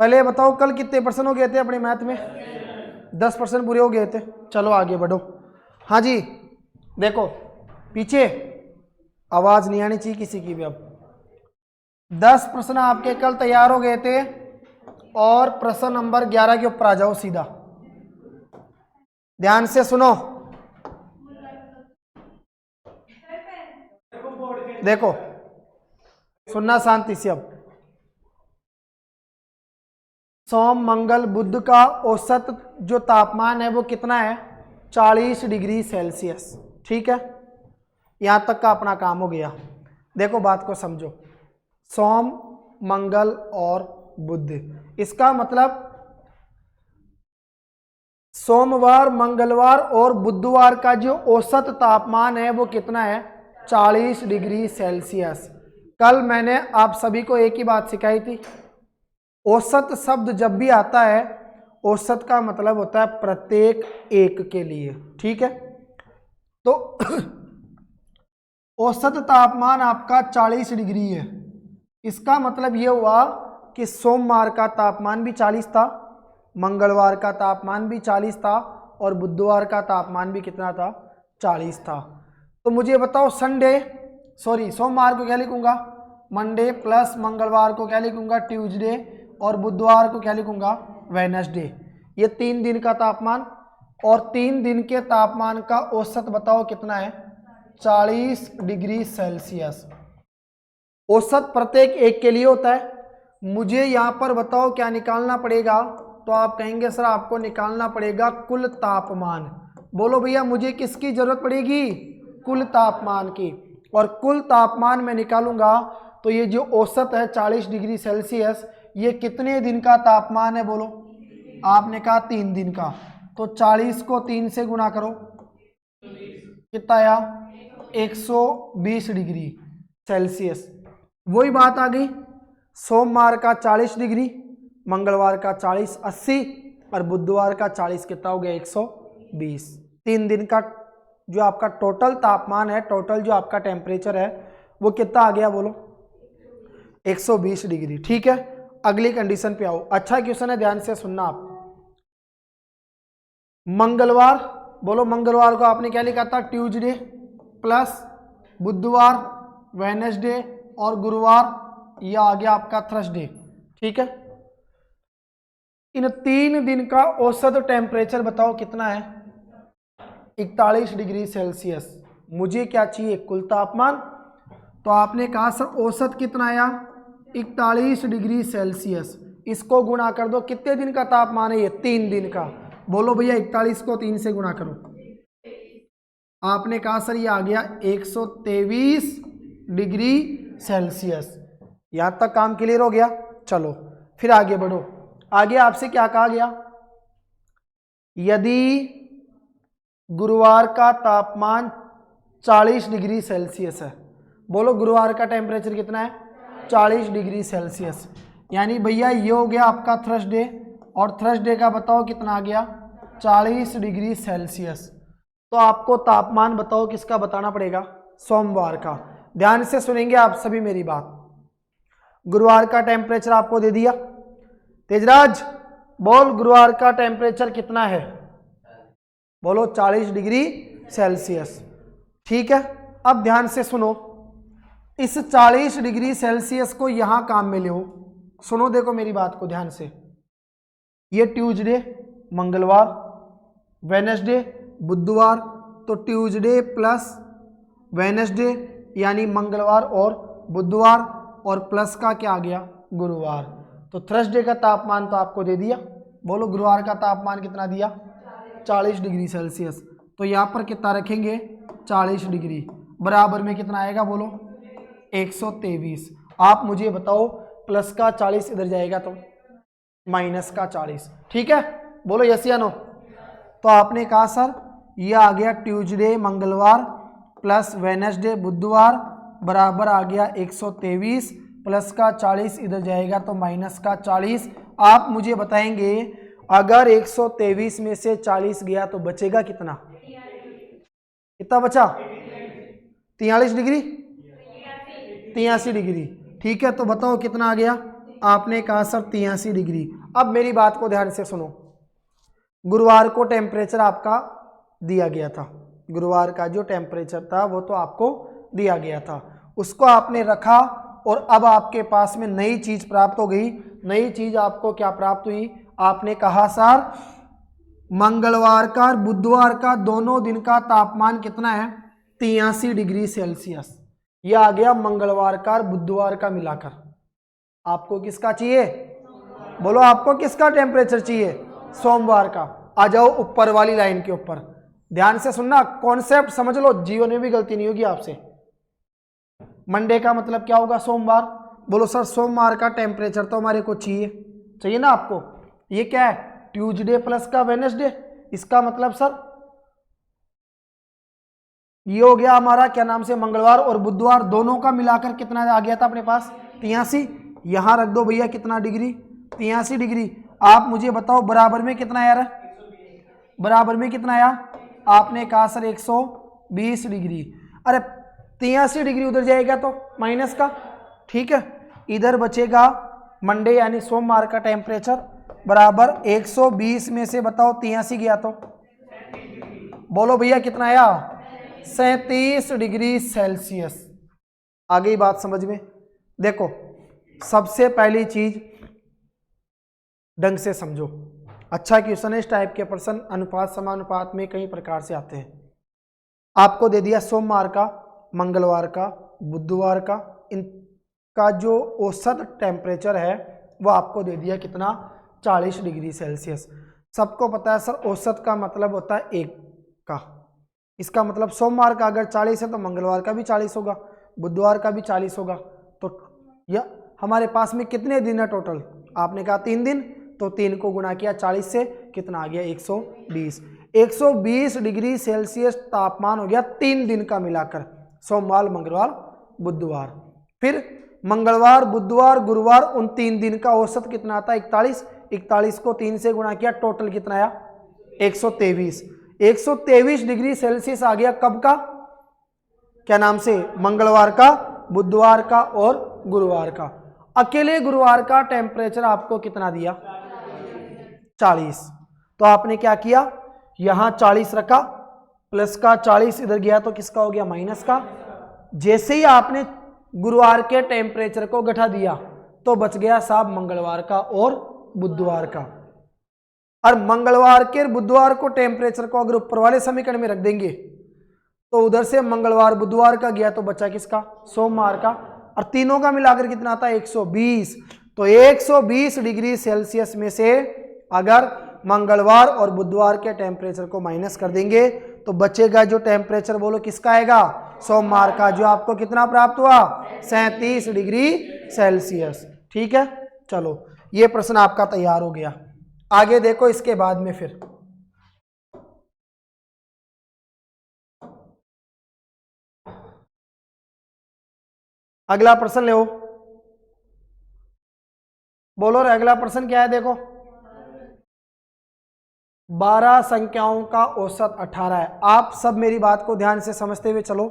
पहले बताओ कल कितने परसेंट हो गए थे अपने मैथ में? 10% पूरे हो गए थे। चलो आगे बढ़ो। हाँ जी देखो पीछे आवाज नहीं आनी चाहिए किसी की भी। अब 10 प्रश्न आपके कल तैयार हो गए थे और प्रश्न नंबर 11 के ऊपर आ जाओ सीधा। ध्यान से सुनो। देखो सुनना शांति से। अब सोम मंगल बुध का औसत जो तापमान है वो कितना है? 40 डिग्री सेल्सियस। ठीक है, यहां तक का अपना काम हो गया। देखो बात को समझो। सोम मंगल और बुध, इसका मतलब सोमवार मंगलवार और बुधवार का जो औसत तापमान है वो कितना है? 40 डिग्री सेल्सियस। कल मैंने आप सभी को एक ही बात सिखाई थी, औसत शब्द जब भी आता है औसत का मतलब होता है प्रत्येक एक के लिए। ठीक है, तो औसत तापमान आपका 40 डिग्री है। इसका मतलब ये हुआ कि सोमवार का तापमान भी 40 था, मंगलवार का तापमान भी 40 था और बुधवार का तापमान भी कितना था? 40 था। तो मुझे बताओ सोमवार को क्या लिखूंगा? मंडे, प्लस मंगलवार को क्या लिखूंगा? ट्यूसडे, और बुधवार को क्या लिखूंगा? वेडनेसडे। ये 3 दिन का तापमान, और 3 दिन के तापमान का औसत बताओ कितना है? 40 डिग्री सेल्सियस। औसत प्रत्येक एक के लिए होता है। मुझे यहाँ पर बताओ क्या निकालना पड़ेगा? तो आप कहेंगे सर आपको निकालना पड़ेगा कुल तापमान। बोलो भैया मुझे किसकी जरूरत पड़ेगी? कुल तापमान की। और कुल तापमान में निकालूंगा तो ये जो औसत है 40 डिग्री सेल्सियस, ये कितने दिन का तापमान है? बोलो। आपने कहा 3 दिन का, तो 40 को 3 से गुणा करो, कितना आया? 120 डिग्री सेल्सियस। वही बात आ गई, सोमवार का 40 डिग्री, मंगलवार का 40 80 और बुधवार का 40 कितना हो गया? 120। 3 दिन का जो आपका टोटल तापमान है, टोटल जो आपका टेम्परेचर है वो कितना आ गया? बोलो 120 डिग्री। ठीक है, अगली कंडीशन पे आओ। अच्छा क्वेश्चन है, ध्यान से सुनना आप। मंगलवार, बोलो मंगलवार को आपने क्या लिखा था? ट्यूसडे, प्लस बुधवार वेडनेसडे और गुरुवार यह आ गया आपका थर्सडे। ठीक है, इन 3 दिन का औसत टेम्परेचर बताओ कितना है? 41 डिग्री सेल्सियस। मुझे क्या चाहिए? कुल तापमान। तो आपने कहा सर औसत कितना आया? 41 डिग्री सेल्सियस। इसको गुणा कर दो, कितने दिन का तापमान है ये? 3 दिन का। बोलो भैया 41 को 3 से गुणा करो। आपने कहा सर ये आ गया 123 डिग्री सेल्सियस। यहां तक काम क्लियर हो गया? चलो फिर आगे बढ़ो। आगे आपसे क्या कहा गया? यदि गुरुवार का तापमान 40 डिग्री सेल्सियस है, बोलो गुरुवार का टेम्परेचर कितना है? 40 डिग्री सेल्सियस। यानी भैया ये हो गया आपका थर्सडे, और थर्सडे का बताओ कितना आ गया? 40 डिग्री सेल्सियस। तो आपको तापमान बताओ किसका बताना पड़ेगा? सोमवार का। ध्यान से सुनेंगे आप सभी मेरी बात। गुरुवार का टेम्परेचर आपको दे दिया। तेजराज बोल गुरुवार का टेम्परेचर कितना है? बोलो 40 डिग्री सेल्सियस। ठीक है, अब ध्यान से सुनो, इस 40 डिग्री सेल्सियस को यहां काम में लो। सुनो देखो मेरी बात को ध्यान से। ये ट्यूसडे, मंगलवार, वेडनेसडे, बुधवार, तो ट्यूसडे प्लस वेडनेसडे यानी मंगलवार और बुधवार, और प्लस का क्या आ गया? गुरुवार। तो थर्सडे का तापमान तो आपको दे दिया। बोलो गुरुवार का तापमान कितना दिया? 40 डिग्री सेल्सियस। तो यहाँ पर कितना रखेंगे? 40 डिग्री। बराबर में कितना आएगा? बोलो 123। आप मुझे बताओ प्लस का 40 इधर जाएगा तो माइनस का 40। ठीक है, बोलो यस या नो। तो आपने कहा सर ये आ गया ट्यूसडे मंगलवार प्लस वेडनेसडे बुधवार बराबर आ गया 123, प्लस का 40 इधर जाएगा तो माइनस का 40। आप मुझे बताएंगे अगर 123 में से 40 गया तो बचेगा कितना? कितना बचा? 43 डिग्री, 83 डिग्री। ठीक है, तो बताओ कितना आ गया? आपने कहा सर 83 डिग्री। अब मेरी बात को ध्यान से सुनो, गुरुवार को टेम्परेचर आपका दिया गया था, गुरुवार का जो टेम्परेचर था वो तो आपको दिया गया था, उसको आपने रखा और अब आपके पास में नई चीज प्राप्त हो गई। नई चीज आपको क्या प्राप्त हुई? आपने कहा सर मंगलवार का और बुधवार का दोनों दिन का तापमान कितना है? 83 डिग्री सेल्सियस। यह आ गया मंगलवार का और बुधवार का मिलाकर। आपको किसका चाहिए? बोलो आपको किसका टेम्परेचर चाहिए? सोमवार का। आ जाओ ऊपर वाली लाइन के ऊपर, ध्यान से सुनना, कॉन्सेप्ट समझ लो, जीवन में भी गलती नहीं होगी आपसे। मंडे का मतलब क्या होगा? सोमवार। बोलो सर सोमवार का टेम्परेचर तो हमारे को चाहिए ना आपको। ये क्या है? ट्यूसडे प्लस का वेडनेसडे। इसका मतलब सर ये हो गया हमारा क्या नाम से मंगलवार और बुधवार दोनों का मिलाकर कितना आ गया था अपने पास? 83। यहां रख दो भैया कितना डिग्री? 83 डिग्री। आप मुझे बताओ बराबर में कितना आया? बराबर में कितना आया? आपने कहा सर 120 डिग्री। अरे 83 डिग्री उधर जाएगा तो माइनस का, ठीक है। इधर बचेगा मंडे यानी सोमवार का टेम्परेचर बराबर 120 में से बताओ 83 गया तो बोलो भैया कितना आया? 37 डिग्री सेल्सियस। आ गई बात समझ में? देखो सबसे पहली चीज ढंग से समझो, अच्छा क्वेश्चन है, इस टाइप के प्रश्न अनुपात समानुपात में कई प्रकार से आते हैं। आपको दे दिया सोमवार का, मंगलवार का, बुधवार का, इनका जो औसत टेम्परेचर है वो आपको दे दिया कितना? 40 डिग्री सेल्सियस। सबको पता है सर औसत का मतलब होता है एक का। इसका मतलब सोमवार का अगर 40 है तो मंगलवार का भी 40 होगा, बुधवार का भी 40 होगा। तो यह हमारे पास में कितने दिन है टोटल? आपने कहा 3 दिन, तो 3 को गुणा किया 40 से, कितना आ गया? 120। 120 डिग्री सेल्सियस तापमान हो गया 3 दिन का मिलाकर, सोमवार मंगलवार बुधवार। फिर मंगलवार बुधवार गुरुवार उन 3 दिन का औसत कितना आता है? 41। 41 को 3 से गुणा किया, टोटल कितना आया? 123। 123 डिग्री सेल्सियस आ गया कब का? क्या नाम से? मंगलवार का, बुधवार का और गुरुवार का। अकेले गुरुवार का टेम्परेचर आपको कितना दिया? 40। तो आपने क्या किया? यहां 40 रखा, प्लस का 40 इधर गया तो किसका हो गया? माइनस का। जैसे ही आपने गुरुवार के टेम्परेचर को घटा दिया तो बच गया साहब मंगलवार का और बुधवार का। और मंगलवार के बुधवार को टेम्परेचर को अगर ऊपर वाले समीकरण में रख देंगे तो उधर से मंगलवार बुधवार का गया तो बचा किसका? सोमवार का। और तीनों का मिलाकर कितना आता है? 120। तो 120 डिग्री सेल्सियस में से अगर मंगलवार और बुधवार के टेम्परेचर को माइनस कर देंगे तो बचेगा जो टेम्परेचर, बोलो किसका आएगा? सोमवार का, जो आपको कितना प्राप्त हुआ? 37 डिग्री सेल्सियस। ठीक है, चलो ये प्रश्न आपका तैयार हो गया। आगे देखो इसके बाद में फिर अगला प्रश्न ले, बोलो रे अगला प्रश्न क्या है? देखो 12 संख्याओं का औसत 18 है। आप सब मेरी बात को ध्यान से समझते हुए चलो,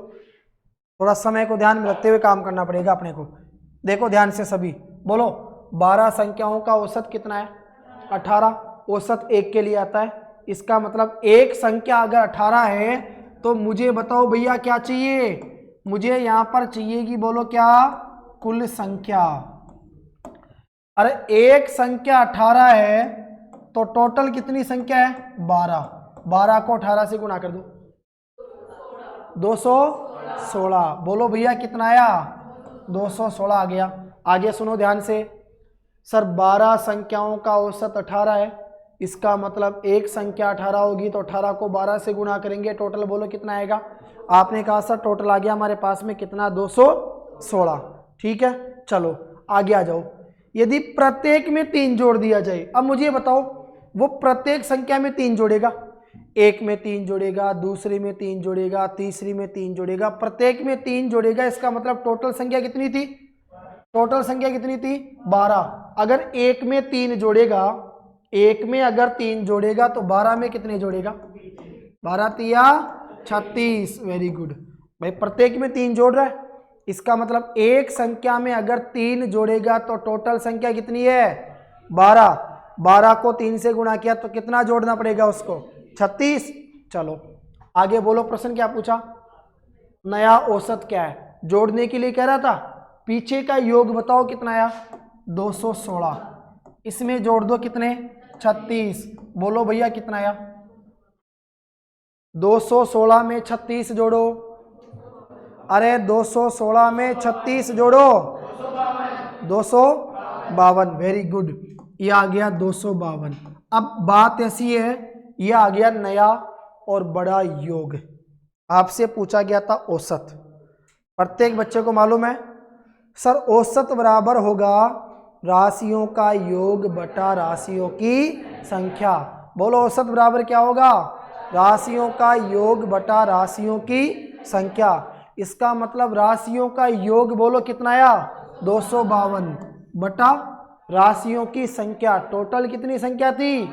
थोड़ा समय को ध्यान में रखते हुए काम करना पड़ेगा अपने को। देखो ध्यान से सभी, बोलो 12 संख्याओं का औसत कितना है? 18। औसत 1 के लिए आता है, इसका मतलब एक संख्या अगर 18 है तो मुझे बताओ भैया क्या चाहिए? मुझे यहां पर चाहिए कि बोलो क्या? कुल संख्या। अरे एक संख्या 18 है तो टोटल कितनी संख्या है? 12। 12 को 18 से गुणा कर दो, 216। बोलो भैया कितना आया? 216 आ गया। आगे सुनो ध्यान से, सर 12 संख्याओं का औसत 18 है, इसका मतलब एक संख्या 18 होगी तो 18 को 12 से गुणा करेंगे, टोटल बोलो कितना आएगा? आपने कहा सर टोटल आ गया हमारे पास में कितना? 216। ठीक है, चलो आगे आ जाओ। यदि प्रत्येक में 3 जोड़ दिया जाए, अब मुझे बताओ वो प्रत्येक संख्या में 3 जोड़ेगा, एक में 3 जोड़ेगा, दूसरे में 3 जोड़ेगा, तीसरी में 3 जोड़ेगा, प्रत्येक में 3 जोड़ेगा, इसका मतलब टोटल संख्या कितनी थी? टोटल संख्या कितनी थी? 12। अगर एक में 3 जोड़ेगा, एक में अगर 3 जोड़ेगा तो 12 में कितने जोड़ेगा? 12 तिया 36। वेरी गुड भाई, प्रत्येक में 3 जोड़ रहा है, इसका मतलब एक संख्या में अगर 3 जोड़ेगा तो टोटल संख्या कितनी है 12। 12 को 3 से गुणा किया तो कितना जोड़ना पड़ेगा उसको 36। चलो आगे बोलो, प्रश्न क्या पूछा, नया औसत क्या है, जोड़ने के लिए कह रहा था। पीछे का योग बताओ कितना आया 216, इसमें जोड़ दो कितने 36। बोलो भैया कितना आया 216 में 36 जोड़ो, अरे 216 में 36 जोड़ो 252। वेरी गुड, ये आ गया 252। अब बात ऐसी है, ये आ गया नया और बड़ा योग। आपसे पूछा गया था औसत, प्रत्येक बच्चे को मालूम है सर औसत बराबर होगा राशियों का योग बटा राशियों की संख्या। बोलो औसत बराबर क्या होगा, राशियों का योग बटा राशियों की संख्या। इसका मतलब राशियों का योग बोलो कितना आया 252 बटा राशियों की संख्या, टोटल कितनी संख्या थी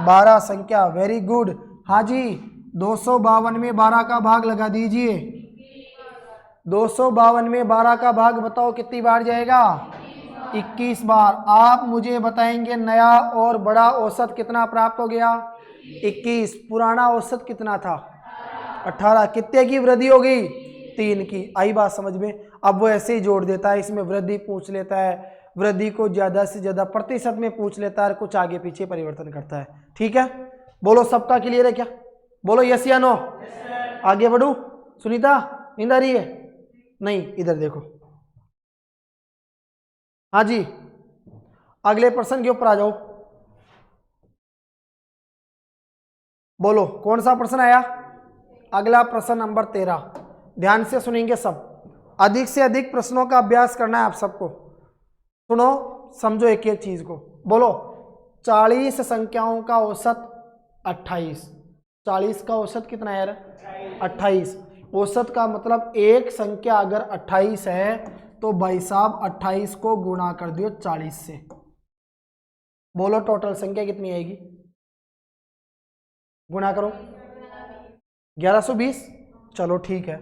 12 संख्या। वेरी गुड, हाँ जी 252 में 12 का भाग लगा दीजिए। 252 में 12 का भाग बताओ कितनी बार जाएगा 21 बार। आप मुझे बताएंगे नया और बड़ा औसत कितना प्राप्त हो गया 21। पुराना औसत कितना था 18। कितने की वृद्धि हो गई 3 की। आई बात समझ में। अब वो ऐसे ही जोड़ देता है, इसमें वृद्धि पूछ लेता है, वृद्धि को ज़्यादा से ज़्यादा प्रतिशत में पूछ लेता है, कुछ आगे पीछे परिवर्तन करता है। ठीक है, बोलो सबका क्लियर है क्या, बोलो यस या नो। आगे बढ़ू, सुनीता नींद आ रही है, नहीं इधर देखो। हाँ जी, अगले प्रश्न के ऊपर आ जाओ। बोलो कौन सा प्रश्न आया, अगला प्रश्न नंबर 13। ध्यान से सुनेंगे सब, अधिक से अधिक प्रश्नों का अभ्यास करना है आप सबको। सुनो समझो एक एक चीज को। बोलो 40 संख्याओं का औसत 28। 40 का औसत कितना है यार 28। औसत का मतलब एक संख्या अगर 28 है तो भाई साहब 28 को गुणा कर दियो 40 से। बोलो टोटल संख्या कितनी आएगी, गुणा करो 1120। चलो ठीक है,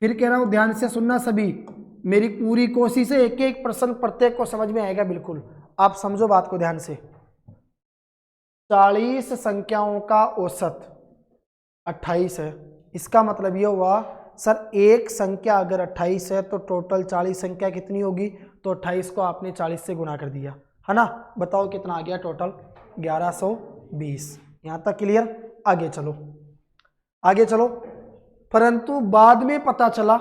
फिर कह रहा हूं ध्यान से सुनना सभी, मेरी पूरी कोशिश है एक एक प्रश्न प्रत्येक को समझ में आएगा बिल्कुल। आप समझो बात को ध्यान से। 40 संख्याओं का औसत 28 है, इसका मतलब यह हुआ सर एक संख्या अगर 28 है तो टोटल 40 संख्या कितनी होगी, तो 28 को आपने 40 से गुणा कर दिया है ना। बताओ कितना आ गया टोटल 1120। यहां तक क्लियर। आगे चलो, आगे चलो। परंतु बाद में पता चला,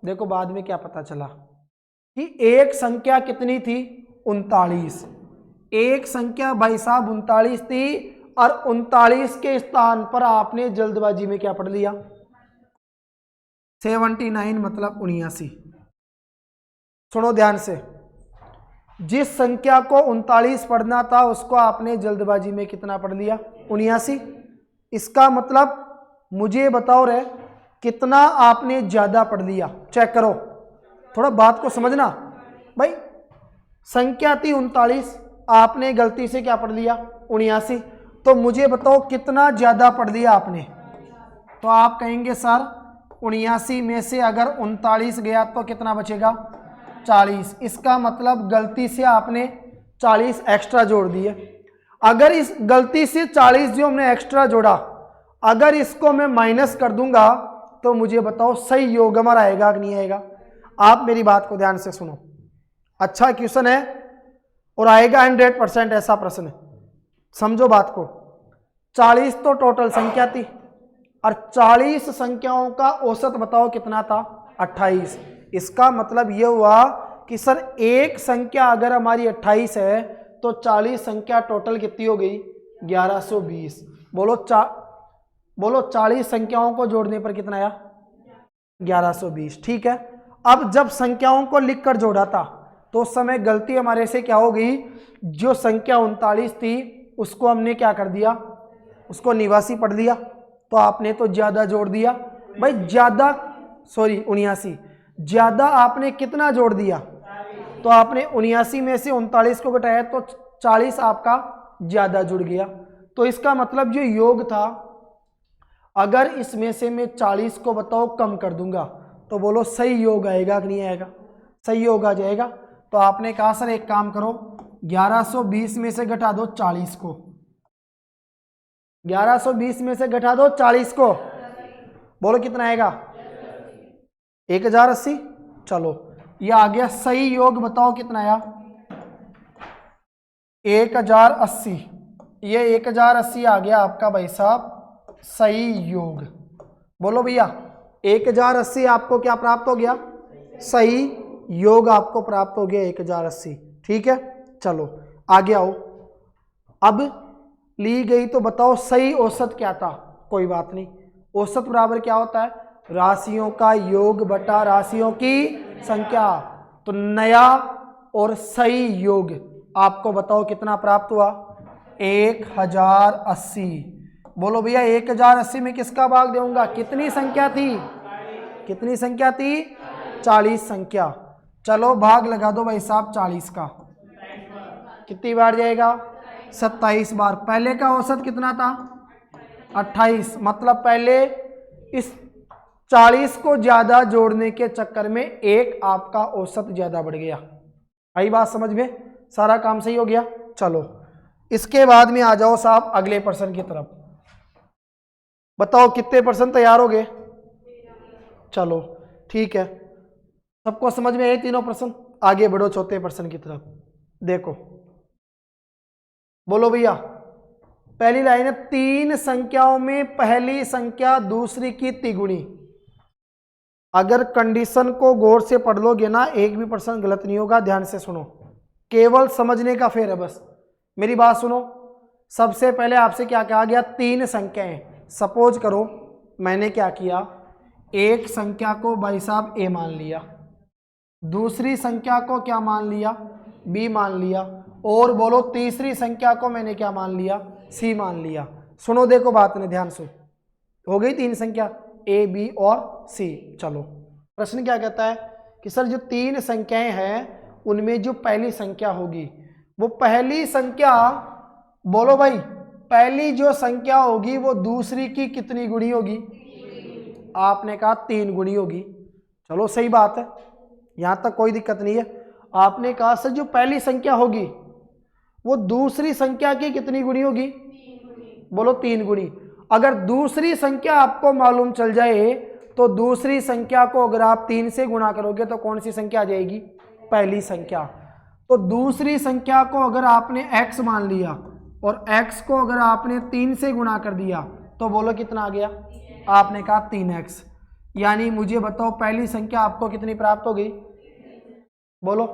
देखो बाद में क्या पता चला कि एक संख्या कितनी थी 39। एक संख्या भाई साहब 39 थी और 39 के स्थान पर आपने जल्दबाजी में क्या पढ़ लिया 79 मतलब 79। सुनो ध्यान से, जिस संख्या को 39 पढ़ना था उसको आपने जल्दबाजी में कितना पढ़ लिया 79। इसका मतलब मुझे बताओ रे कितना आपने ज्यादा पढ़ लिया, चेक करो थोड़ा बात को समझना भाई। संख्या थी 39, आपने गलती से क्या पढ़ लिया 79, तो मुझे बताओ कितना ज्यादा पढ़ लिया आपने। तो आप कहेंगे सर 79 में से अगर 39 गया तो कितना बचेगा 40। इसका मतलब गलती से आपने 40 एक्स्ट्रा जोड़ दिए। अगर इस गलती से 40 जो हमने एक्स्ट्रा जोड़ा, अगर इसको मैं माइनस कर दूंगा तो मुझे बताओ सही योग हमारा आएगा कि नहीं आएगा। आप मेरी बात को ध्यान से सुनो, अच्छा क्वेश्चन है और आएगा 100% ऐसा प्रश्न। समझो बात को, 40 तो टोटल संख्या थी और 40 संख्याओं का औसत बताओ कितना था 28। इसका मतलब यह हुआ कि सर एक संख्या अगर हमारी 28 है तो 40 संख्या टोटल कितनी हो गई 1120। बोलो 40 संख्याओं को जोड़ने पर कितना आया 1120। ठीक है, अब जब संख्याओं को लिखकर जोड़ा था तो उस समय गलती हमारे से क्या हो गई, जो संख्या 39 थी उसको हमने क्या कर दिया, उसको 89 पढ़ लिया, तो आपने तो ज्यादा जोड़ दिया भाई, ज्यादा 79 ज्यादा आपने कितना जोड़ दिया, तो आपने 79 में से 39 को घटाया तो 40 आपका ज्यादा जुड़ गया। तो इसका मतलब जो योग था, अगर इसमें से मैं 40 को बताओ कम कर दूंगा तो बोलो सही योग आएगा कि नहीं आएगा? सही योग आ जाएगा। तो आपने कहा सर एक काम करो, 1120 में से घटा दो 40 को, 1120 में से घटा दो 40 को, बोलो कितना आएगा? 1080। चलो ये आ गया सही योग, बताओ कितना आया? 1080। ये 1080 आ गया आपका भाई साहब सही योग। बोलो भैया 1080 आपको क्या प्राप्त हो गया? सही योग आपको प्राप्त हो गया 1080। ठीक है, चलो आगे आओ। अब ली गई तो बताओ सही औसत क्या था? कोई बात नहीं, औसत बराबर क्या होता है? राशियों का योग बटा राशियों की संख्या। तो नया और सही योग आपको बताओ कितना प्राप्त हुआ? 1080। बोलो भैया 1080 में किसका भाग दूंगा? कितनी संख्या थी? कितनी संख्या थी? 40 संख्या। चलो भाग लगा दो भाई साहब 40 का, कितनी बार जाएगा? 27 बार। पहले का औसत कितना था? 28। मतलब पहले इस 40 को ज्यादा जोड़ने के चक्कर में एक आपका औसत ज्यादा बढ़ गया। आई बात समझ में? सारा काम सही हो गया। चलो इसके बाद में आ जाओ साहब अगले प्रश्न की तरफ। बताओ कितने परसेंट तैयार हो गए? चलो ठीक है, सबको समझ में आए तीनों प्रश्न? आगे बढ़ो चौथे प्रश्न की तरफ। देखो बोलो भैया, पहली लाइन है, तीन संख्याओं में पहली संख्या दूसरी की तिगुनी। अगर कंडीशन को गौर से पढ़ लोगे ना, एक भी प्रश्न गलत नहीं होगा। ध्यान से सुनो, केवल समझने का फेर है बस। मेरी बात सुनो, सबसे पहले आपसे क्या कहा गया? तीन संख्याएं। सपोज करो मैंने क्या किया, एक संख्या को भाई साहब ए मान लिया, दूसरी संख्या को क्या मान लिया? बी मान लिया, और बोलो तीसरी संख्या को मैंने क्या मान लिया? सी मान लिया। सुनो देखो बात ने ध्यान से, हो गई तीन संख्या ए बी और सी। चलो प्रश्न क्या कहता है कि सर जो तीन संख्याएं हैं उनमें जो पहली संख्या होगी वो पहली संख्या, बोलो भाई पहली जो संख्या होगी वो दूसरी की कितनी गुणी होगी? आपने कहा 3 गुणी होगी। चलो सही बात है, यहां तक कोई दिक्कत नहीं है। आपने कहा सर जो पहली संख्या होगी वो दूसरी संख्या की कितनी गुणी होगी? बोलो 3 गुणी। अगर दूसरी संख्या आपको मालूम चल जाए तो दूसरी संख्या को अगर आप 3 से गुणा करोगे तो कौन सी संख्या आ जाएगी? पहली संख्या। तो दूसरी संख्या को अगर आपने x मान लिया और x को अगर आपने 3 से गुणा कर दिया तो बोलो कितना आ गया? आपने कहा 3x। यानी मुझे बताओ पहली संख्या आपको कितनी प्राप्त हो गई? बोलो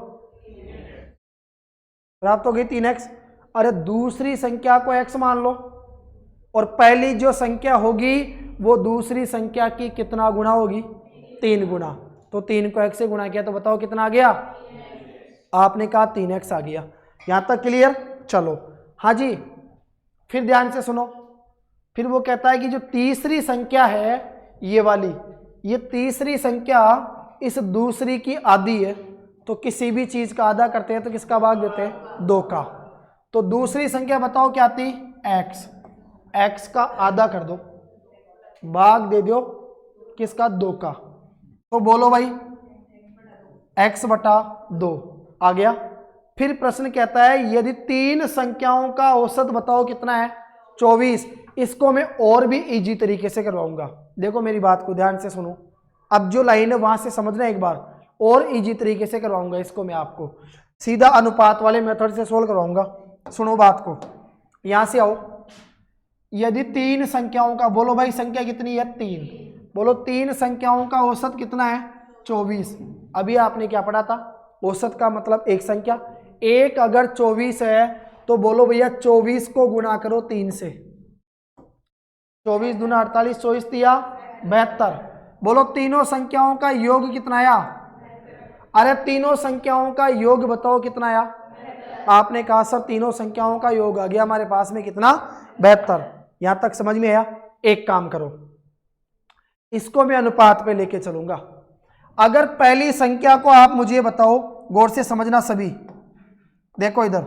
प्राप्त हो गई 3x। अरे दूसरी संख्या को x मान लो और पहली जो संख्या होगी वो दूसरी संख्या की कितना गुना होगी? 3 गुना। तो 3 को x से गुणा किया तो बताओ कितना आ गया? आपने कहा 3x आ गया। यहां तक क्लियर? चलो हाँ जी, फिर ध्यान से सुनो। फिर वो कहता है कि जो तीसरी संख्या है ये वाली, ये तीसरी संख्या इस दूसरी की आधी है। तो किसी भी चीज का आधा करते हैं तो किसका भाग देते हैं? 2 का। तो दूसरी संख्या बताओ क्या थी? x। x का आधा कर दो, भाग दे दो किसका? 2 का। तो बोलो भाई x बटा 2 आ गया। फिर प्रश्न कहता है यदि तीन संख्याओं का औसत बताओ कितना है? 24। इसको मैं और भी इजी तरीके से करवाऊंगा। देखो मेरी बात को ध्यान से सुनो, अब जो लाइन है वहां से समझना एक बार, और इजी तरीके से करवाऊंगा इसको। मैं आपको सीधा अनुपात वाले मेथड से सोल्व करवाऊंगा। सुनो बात को, यहां से आओ। यदि तीन संख्याओं का, बोलो भाई संख्या कितनी है? 3। बोलो तीन संख्याओं का औसत कितना है? 24। अभी आपने क्या पढ़ा था? औसत का मतलब एक संख्या। एक अगर 24 है तो बोलो भैया 24 को गुणा करो 3 से। 24 दूना 48, 24 तिया 72। बोलो तीनों संख्याओं का योग कितना आया? अरे तीनों संख्याओं का योग बताओ कितना आया? आपने कहा सर तीनों संख्याओं का योग आ गया हमारे पास में कितना? 72। यहां तक समझ में आया? एक काम करो, इसको मैं अनुपात पे लेके चलूंगा। अगर पहली संख्या को आप मुझे बताओ, गौर से समझना सभी। देखो इधर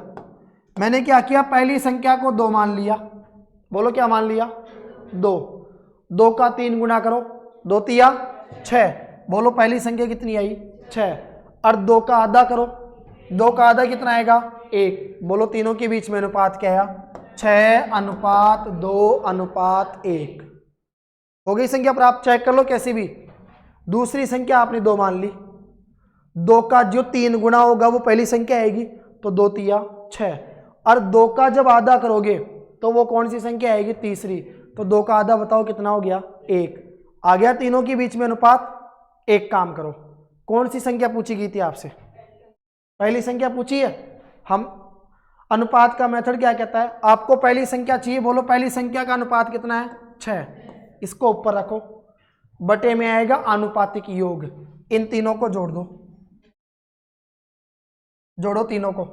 मैंने क्या किया, पहली संख्या को 2 मान लिया। बोलो क्या मान लिया? 2। 2 का 3 गुना करो, 2 तिया 6। बोलो पहली संख्या कितनी आई 6, और 2 का आधा करो, 2 का आधा कितना आएगा 1। बोलो तीनों के बीच में अनुपात क्या आया 6:2:1। हो गई संख्या प्राप्त, चेक कर लो कैसी भी। दूसरी संख्या आपने 2 मान ली, 2 का जो 3 गुना होगा वो पहली संख्या आएगी, तो 2 तिया 6, और 2 का जब आधा करोगे तो वो कौन सी संख्या आएगी तीसरी, तो 2 का आधा बताओ कितना हो गया 1। आ गया तीनों के बीच में अनुपात। एक काम करो, कौन सी संख्या पूछी गई थी आपसे, पहली संख्या पूछी है। हम अनुपात का मेथड क्या कहता है, आपको पहली संख्या चाहिए, बोलो पहली संख्या का अनुपात कितना है 6, इसको ऊपर रखो, बटे में आएगा आनुपातिक योग, इन तीनों को जोड़ दो, जोड़ो तीनों को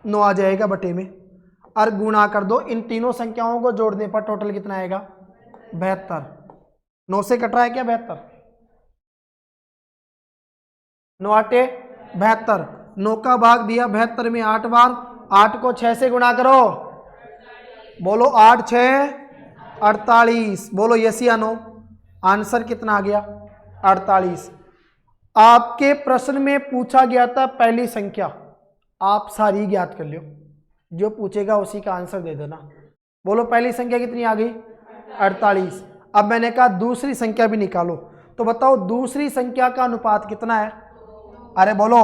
9 आ जाएगा बटे में, और गुणा कर दो, इन तीनों संख्याओं को जोड़ने पर टोटल कितना आएगा 72। 9 से कट रहा है क्या 72, 9 8 72, 9 का भाग दिया 72 में 8 बार, 8 को 6 से गुणा करो, बोलो 8 6 48, बोलो यस या नो, आंसर कितना आ गया 48। आपके प्रश्न में पूछा गया था पहली संख्या, आप सारी ज्ञात कर लो, जो पूछेगा उसी का आंसर दे देना। बोलो पहली संख्या कितनी आ गई 48। अब मैंने कहा दूसरी संख्या भी निकालो, तो बताओ दूसरी संख्या का अनुपात कितना है, अरे बोलो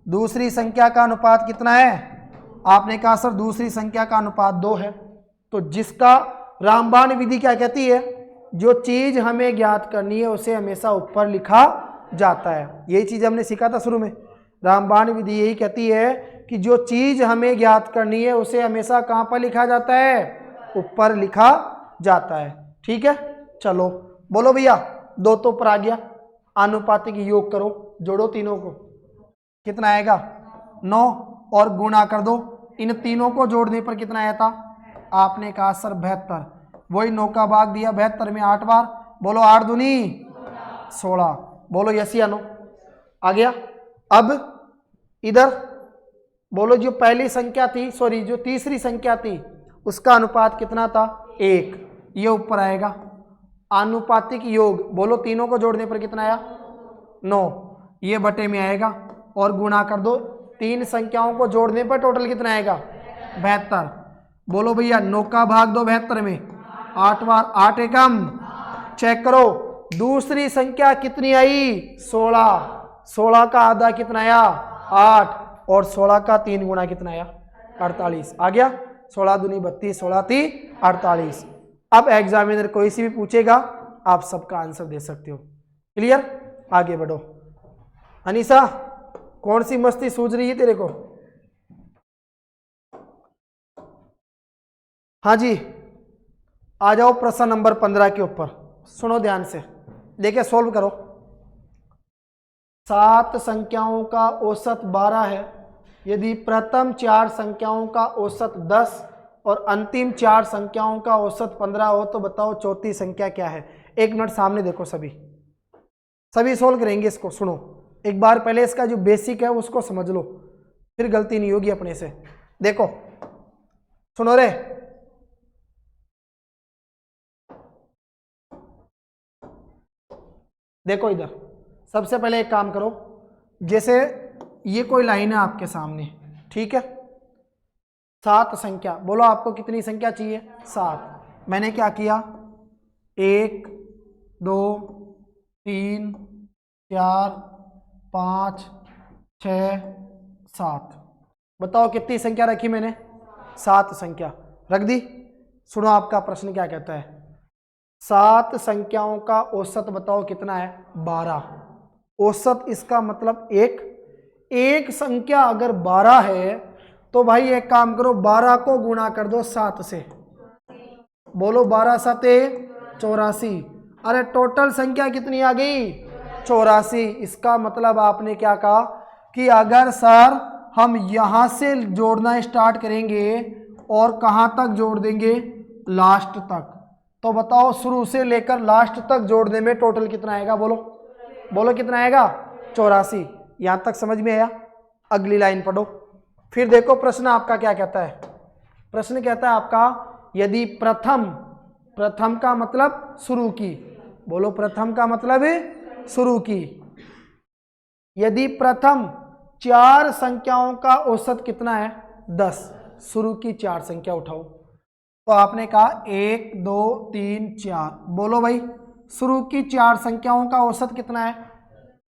दूसरी संख्या का अनुपात कितना है, आपने कहा सर दूसरी संख्या का अनुपात 2 है। तो जिसका रामबाण विधि क्या कहती है, जो चीज हमें ज्ञात करनी है उसे हमेशा ऊपर लिखा जाता है, यही चीज हमने सीखा था शुरू में। रामबाण विधि यही कहती है कि जो चीज हमें ज्ञात करनी है उसे हमेशा कहाँ पर लिखा जाता है, ऊपर लिखा जाता है। ठीक है, चलो बोलो भैया 2 तो ऊपर आ गया, आनुपातिक योग करो, जोड़ो तीनों को, कितना आएगा 9, और गुणा कर दो, इन तीनों को जोड़ने पर कितना आया था, आपने कहा सर 72, वही 9 का भाग दिया 72 में 8 बार, बोलो 8 दूनी 16, बोलो यस या नो, आ गया। अब इधर बोलो जो पहली संख्या थी, सॉरी जो तीसरी संख्या थी उसका अनुपात कितना था 1, ये ऊपर आएगा आनुपातिक योग, बोलो तीनों को जोड़ने पर कितना आया 9, ये बटे में आएगा, और गुणा कर दो, 3 संख्याओं को जोड़ने पर टोटल कितना आएगा 72। बोलो भैया 9 का भाग दो 72 में 8 बार, 8 एकम, चेक करो दूसरी संख्या कितनी आई 16, 16 का आधा कितना आया 8, और 16 का 3 गुना कितना आया 48, आ गया 16 दूनी 32, 16 × 3 = 48। अब एग्जामिनर कोई सी भी पूछेगा आप सबका आंसर दे सकते हो। क्लियर, आगे बढ़ो। अनीसा कौन सी मस्ती सूझ रही है तेरे को, हाँ जी आ जाओ प्रश्न नंबर 15 के ऊपर, सुनो ध्यान से, देखिए सोल्व करो। 7 संख्याओं का औसत 12 है, यदि प्रथम 4 संख्याओं का औसत 10 और अंतिम 4 संख्याओं का औसत 15 हो तो बताओ चौथी संख्या क्या है। 1 मिनट सामने देखो, सभी सोल्व करेंगे इसको। सुनो एक बार पहले इसका जो बेसिक है उसको समझ लो, फिर गलती नहीं होगी अपने से। देखो सुनो रे, देखो इधर सबसे पहले एक काम करो, जैसे ये कोई लाइन है आपके सामने, ठीक है, 7 संख्या, बोलो आपको कितनी संख्या चाहिए 7। मैंने क्या किया 1 2 3 4 5 6 7, बताओ कितनी संख्या रखी मैंने 7 संख्या रख दी। सुनो आपका प्रश्न क्या कहता है, 7 संख्याओं का औसत बताओ कितना है 12। औसत इसका मतलब एक संख्या अगर 12 है तो भाई एक काम करो 12 को गुणा कर दो 7 से, बोलो 12 7 84। अरे टोटल संख्या कितनी आ गई 84। इसका मतलब आपने क्या कहा कि अगर सर हम यहाँ से जोड़ना स्टार्ट करेंगे और कहाँ तक जोड़ देंगे लास्ट तक, तो बताओ शुरू से लेकर लास्ट तक जोड़ने में टोटल कितना आएगा, बोलो कितना आएगा 84। यहाँ तक समझ में आया। अगली लाइन पढ़ो, फिर देखो प्रश्न आपका क्या कहता है। प्रश्न कहता है आपका यदि प्रथम का मतलब शुरू की, बोलो प्रथम का मतलब है शुरू की। यदि प्रथम 4 संख्याओं का औसत कितना है 10, शुरू की 4 संख्या उठाओ। तो आपने कहा 1 2 3 4, बोलो भाई शुरू की 4 संख्याओं का औसत कितना है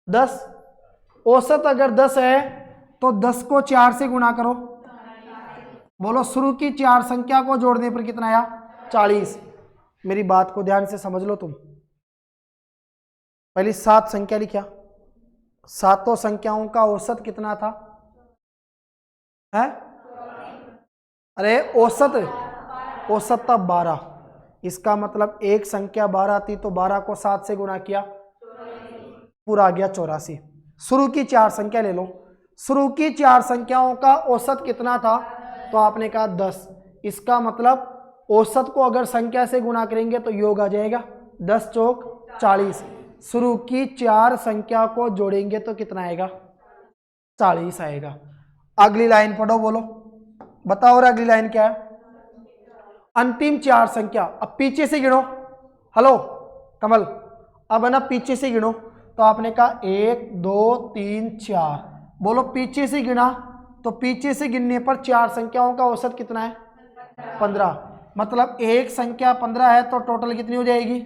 10। औसत अगर 10 है तो 10 को 4 से गुणा करो। बोलो शुरू की 4 संख्या को जोड़ने पर कितना आया 40। मेरी बात को ध्यान से समझ लो तुम। पहली 7 संख्या लिखा, सातों संख्याओं का औसत कितना था है? अरे औसत था 12। इसका मतलब एक संख्या 12 थी तो 12 को 7 से गुणा किया, पूरा आ गया 84। शुरू की 4 संख्या ले लो, शुरू की 4 संख्याओं का औसत कितना था तो आपने कहा 10। इसका मतलब औसत को अगर संख्या से गुणा करेंगे तो योग आ जाएगा 10 चौक 40। शुरू की 4 संख्या को जोड़ेंगे तो कितना आएगा 40 आएगा। अगली लाइन पढ़ो, बोलो बताओ। और अगली लाइन क्या है? अंतिम 4 संख्या। अब पीछे से गिनो, हेलो कमल, अब है ना पीछे से गिनो। तो आपने कहा 1 2 3 4, बोलो पीछे से गिना तो पीछे से गिनने पर 4 संख्याओं का औसत कितना है 15। मतलब एक संख्या 15 है तो टोटल कितनी हो जाएगी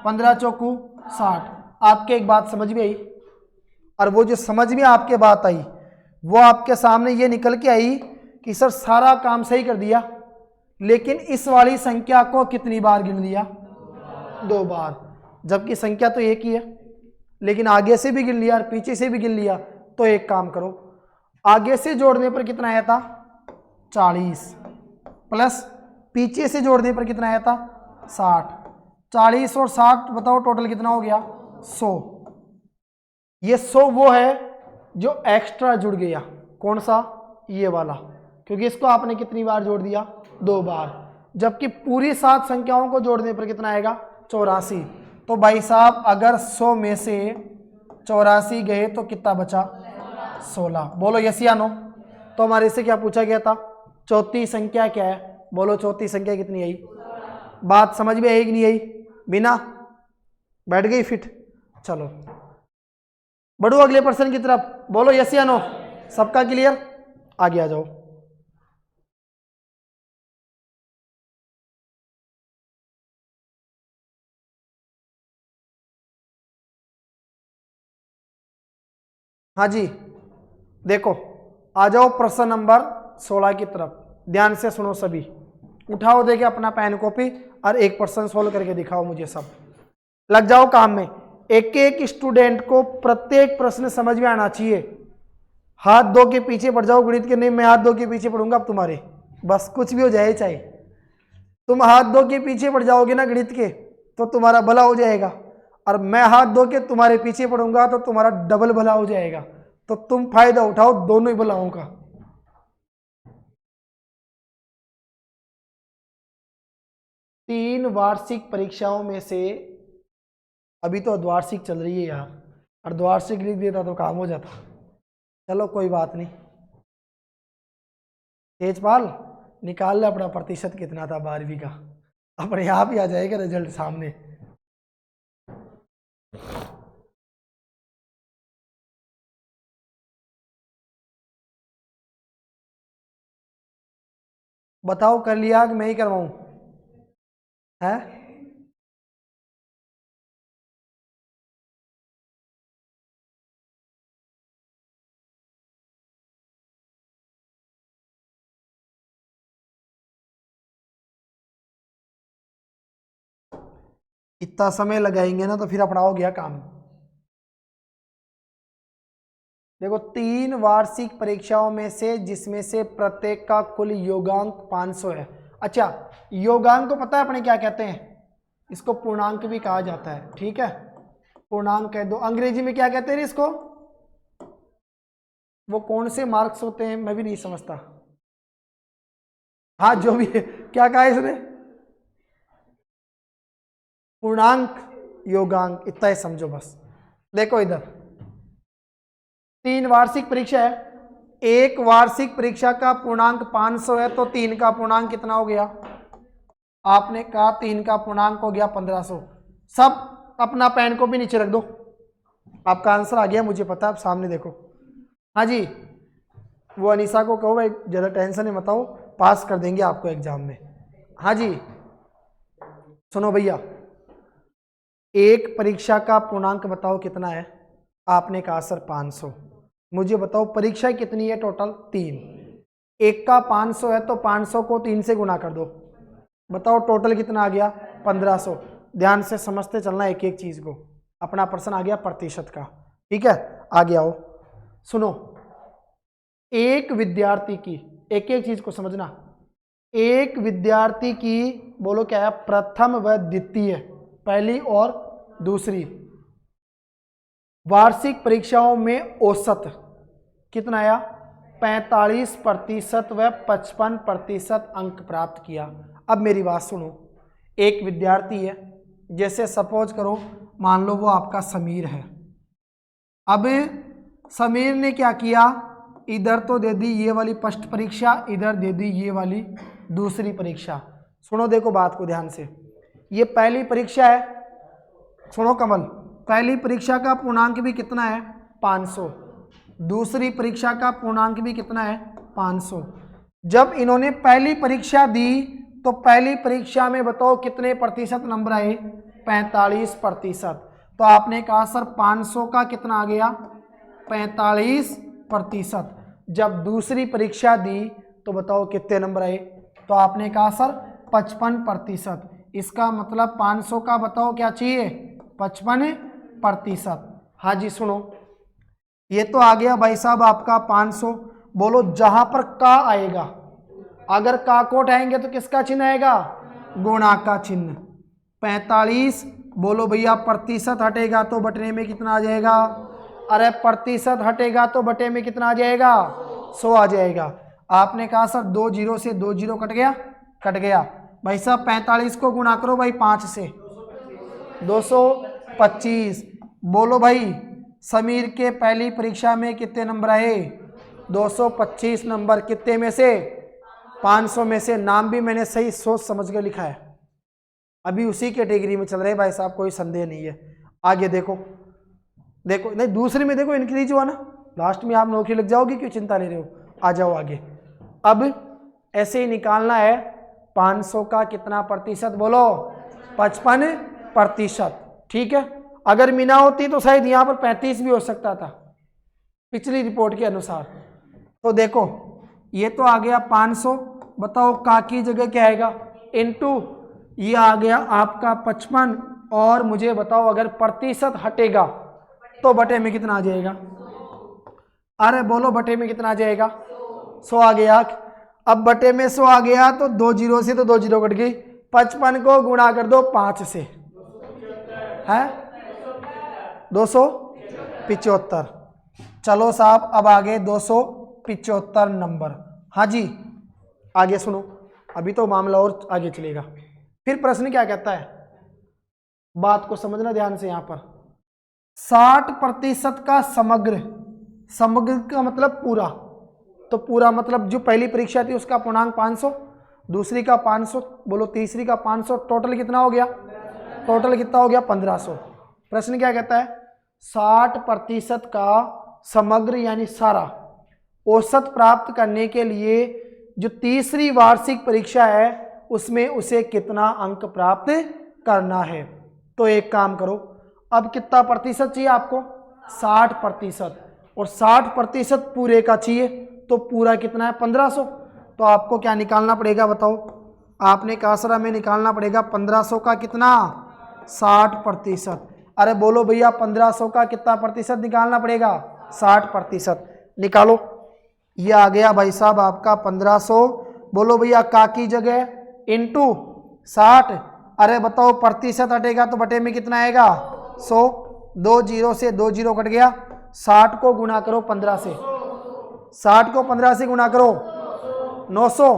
15 चौकू 60। आपके एक बात समझ में आई, और वो जो समझ में आपके बात आई वो आपके सामने ये निकल के आई कि सर सारा काम सही कर दिया, लेकिन इस वाली संख्या को कितनी बार गिन लिया 2 बार, जबकि संख्या तो एक ही है। लेकिन आगे से भी गिन लिया और पीछे से भी गिन लिया। तो एक काम करो, आगे से जोड़ने पर कितना आया था 40, प्लस पीछे से जोड़ने पर कितना आया था 60। 40 और 60 बताओ टोटल कितना हो गया 100। ये 100 वो है जो एक्स्ट्रा जुड़ गया। कौन सा? ये वाला, क्योंकि इसको आपने कितनी बार जोड़ दिया 2 बार, जबकि पूरी 7 संख्याओं को जोड़ने पर कितना आएगा 84। तो भाई साहब अगर 100 में से 84 गए तो कितना बचा 16। बोलो यस या नो। तो हमारे से क्या पूछा गया था चौथी संख्या क्या है? बोलो चौथी संख्या कितनी आई? बात समझ में आई कि नहीं आई? बिना बैठ गई फिट। चलो बढ़ो अगले प्रश्न की तरफ, बोलो यस या नो। सबका क्लियर? आगे आ जाओ। हाँ जी देखो, आ जाओ प्रश्न नंबर 16 की तरफ। ध्यान से सुनो सभी, उठाओ देखे अपना पेन कॉपी और एक प्रश्न सोल्व करके दिखाओ मुझे। सब लग जाओ काम में। एक एक स्टूडेंट को प्रत्येक प्रश्न समझ में आना चाहिए। हाथ दो के पीछे पड़ जाओ गणित के। नहीं, मैं हाथ दो के पीछे पढ़ूंगा अब तुम्हारे, बस कुछ भी हो जाए चाहे। तुम हाथ दो के पीछे पड़ जाओगे ना गणित के तो तुम्हारा भला हो जाएगा, और मैं हाथ धो के तुम्हारे पीछे पड़ूंगा तो तुम्हारा डबल भला हो जाएगा। तो तुम फायदा उठाओ दोनों ही भलाओं का। तीन वार्षिक परीक्षाओं में से, अभी तो अर्धवार्षिक चल रही है यार, अर्धवार्षिक लिख देता तो काम हो जाता। चलो कोई बात नहीं। तेजपाल निकाल ले अपना प्रतिशत कितना था 12वीं का, अपने आप ही आ जाएगा रिजल्ट सामने। बताओ कर लिया कि मैं ही करवाऊं? है इतना समय लगाएंगे ना तो फिर अपना हो गया काम। देखो 3 वार्षिक परीक्षाओं में से जिसमें से प्रत्येक का कुल योगांक 500 है। अच्छा, योगांक को पता है अपने क्या कहते हैं? इसको पूर्णांक भी कहा जाता है, ठीक है, पूर्णांक कह दो। अंग्रेजी में क्या कहते हैं इसको? वो कौन से मार्क्स होते हैं मैं भी नहीं समझता। हाँ जो भी है, क्या कहा इसने? पूर्णांक योगांक, इतना ही समझो बस। देखो इधर 3 वार्षिक परीक्षा है, एक वार्षिक परीक्षा का पूर्णांक 500 है, तो 3 का पूर्णांक कितना हो गया? आपने कहा 3 का पूर्णांक हो गया 1500। सब अपना पेन कॉपी नीचे रख दो। आपका आंसर आ गया, मुझे पता है, आप सामने देखो। हाँ जी, वो अनीसा को कहो भाई ज़्यादा टेंशन नहीं बताओ, पास कर देंगे आपको एग्जाम में। हाँ जी, सुनो भैया, एक परीक्षा का पूर्णांक बताओ कितना है। आपने कहा सर 500। मुझे बताओ परीक्षा कितनी है टोटल? 3। एक का 500 है तो 500 को 3 से गुना कर दो। बताओ टोटल कितना आ गया? 1500। ध्यान से समझते चलना एक एक चीज को। अपना प्रश्न आ गया प्रतिशत का, ठीक है, आगे आओ। सुनो, एक विद्यार्थी की, एक एक चीज को समझना, एक विद्यार्थी की, बोलो क्या है, प्रथम व द्वितीय, पहली और दूसरी वार्षिक परीक्षाओं में औसत कितना आया? 45% व 55% अंक प्राप्त किया। अब मेरी बात सुनो, एक विद्यार्थी है, जैसे सपोज करो मान लो वो आपका समीर है। अब समीर ने क्या किया, इधर तो दे दी ये वाली फर्स्ट परीक्षा, इधर दे दी ये वाली दूसरी परीक्षा। सुनो देखो बात को ध्यान से, ये पहली परीक्षा है, सुनो कमल, पहली परीक्षा का पूर्णांक भी कितना है? 500। दूसरी परीक्षा का पूर्णांक भी कितना है? 500। जब इन्होंने पहली परीक्षा दी तो पहली परीक्षा में बताओ कितने प्रतिशत नंबर आए? 45%। तो आपने कहा सर 500 का कितना आ गया? 45%। जब दूसरी परीक्षा दी तो बताओ कितने नंबर आए? तो आपने कहा सर 55%। इसका मतलब 500 का बताओ क्या चाहिए? 55%। हाँ जी सुनो, ये तो आ गया भाई साहब आपका 500। बोलो जहां पर का आएगा, अगर का को उठाएंगे तो किसका चिन्ह आएगा? गुणा का चिन्ह। 45, बोलो भैया प्रतिशत हटेगा तो बटने में कितना आ जाएगा? अरे प्रतिशत हटेगा तो बटे में कितना आ जाएगा? 100 आ जाएगा। आपने कहा सर 2 जीरो से 2 जीरो कट गया, कट गया भाई साहब। 45 को गुणा करो भाई 5 से, 225। बोलो भाई समीर के पहली परीक्षा में कितने नंबर आए? 225 नंबर। कितने में से? 500 में से। नाम भी मैंने सही सोच समझ के लिखा है, अभी उसी कैटेगरी में चल रहे भाई साहब, कोई संदेह नहीं है। आगे देखो, देखो नहीं दूसरे में देखो इंक्रीज हुआ ना, लास्ट में आप नौकरी लग जाओगी, क्यों चिंता ले रहे हो? आ जाओ आगे। अब ऐसे ही निकालना है 500 का कितना प्रतिशत? बोलो 55%, ठीक है। अगर मीना होती तो शायद यहाँ पर 35 भी हो सकता था पिछली रिपोर्ट के अनुसार। तो देखो ये तो आ गया 500, बताओ का की जगह क्या आएगा? इनटू ये आ गया आपका 55, और मुझे बताओ अगर प्रतिशत हटेगा तो बटे में कितना आ जाएगा? अरे बोलो बटे में कितना आ जाएगा? 100 आ गया। अब बटे में 100 आ गया तो 2 जीरो से तो 2 जीरो कट गई। 55 को गुणा कर दो 5 से, है 275। चलो साहब अब आगे 275 नंबर। हाँ जी आगे सुनो, अभी तो मामला और आगे चलेगा। फिर प्रश्न क्या कहता है, बात को समझना ध्यान से। यहां पर 60% का समग्र, समग्र का मतलब पूरा, तो पूरा मतलब जो पहली परीक्षा थी उसका पूर्णांक 500, दूसरी का 500, बोलो तीसरी का 500, टोटल कितना हो गया? टोटल कितना हो गया? 1500। प्रश्न क्या कहता है, 60% का समग्र यानी सारा औसत प्राप्त करने के लिए जो तीसरी वार्षिक परीक्षा है उसमें उसे कितना अंक प्राप्त करना है। तो एक काम करो, अब कितना प्रतिशत चाहिए आपको? 60%, और 60% पूरे का चाहिए, तो पूरा कितना है? 1500। तो आपको क्या निकालना पड़ेगा बताओ? आपने कहा सर हमें निकालना पड़ेगा 1500 का कितना? 60%। अरे बोलो भैया 1500 का कितना प्रतिशत निकालना पड़ेगा? 60%। निकालो, ये आ गया भाई साहब आपका 1500। बोलो भैया का की जगह इनटू 60। अरे बताओ प्रतिशत हटेगा तो बटे में कितना आएगा? 100। 2 जीरो से 2 जीरो कट गया। 60 को गुणा करो 15 से, 60 को 15 से गुणा करो 900।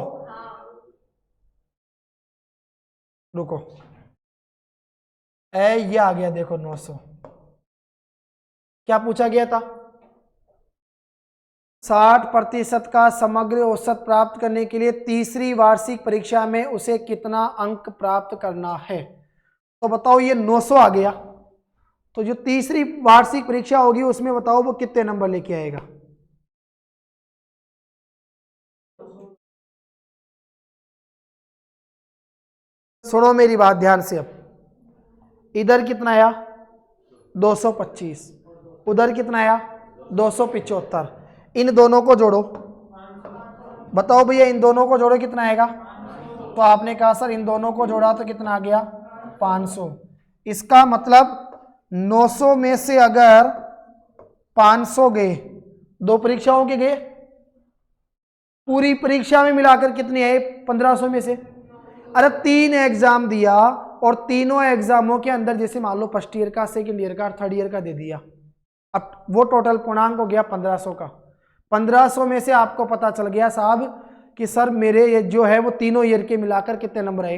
रुको, ये आ गया देखो 900। क्या पूछा गया था? 60% का समग्र औसत प्राप्त करने के लिए तीसरी वार्षिक परीक्षा में उसे कितना अंक प्राप्त करना है। तो बताओ ये 900 आ गया, तो जो तीसरी वार्षिक परीक्षा होगी उसमें बताओ वो कितने नंबर लेके आएगा। सुनो मेरी बात ध्यान से, अब इधर कितना आया 225, उधर कितना आया 275, इन दोनों को जोड़ो, बताओ भैया इन दोनों को जोड़ो कितना आएगा। तो आपने कहा सर इन दोनों को जोड़ा तो कितना आ गया 500। इसका मतलब 900 में से अगर 500 गए, दो परीक्षाओं के गए, पूरी परीक्षा में मिलाकर कितने आए 1500 में से। अरे 3 एग्जाम दिया और तीनों एग्जामों के अंदर जैसे मान लो फर्स्ट ईयर का, सेकंड ईयर का, थर्ड ईयर का दे दिया, अब वो टोटल पूर्णांक हो गया 1500 का। 1500 में से आपको पता चल गया साहब कि सर मेरे ये जो है वो तीनों ईयर के मिलाकर कितने नंबर आए।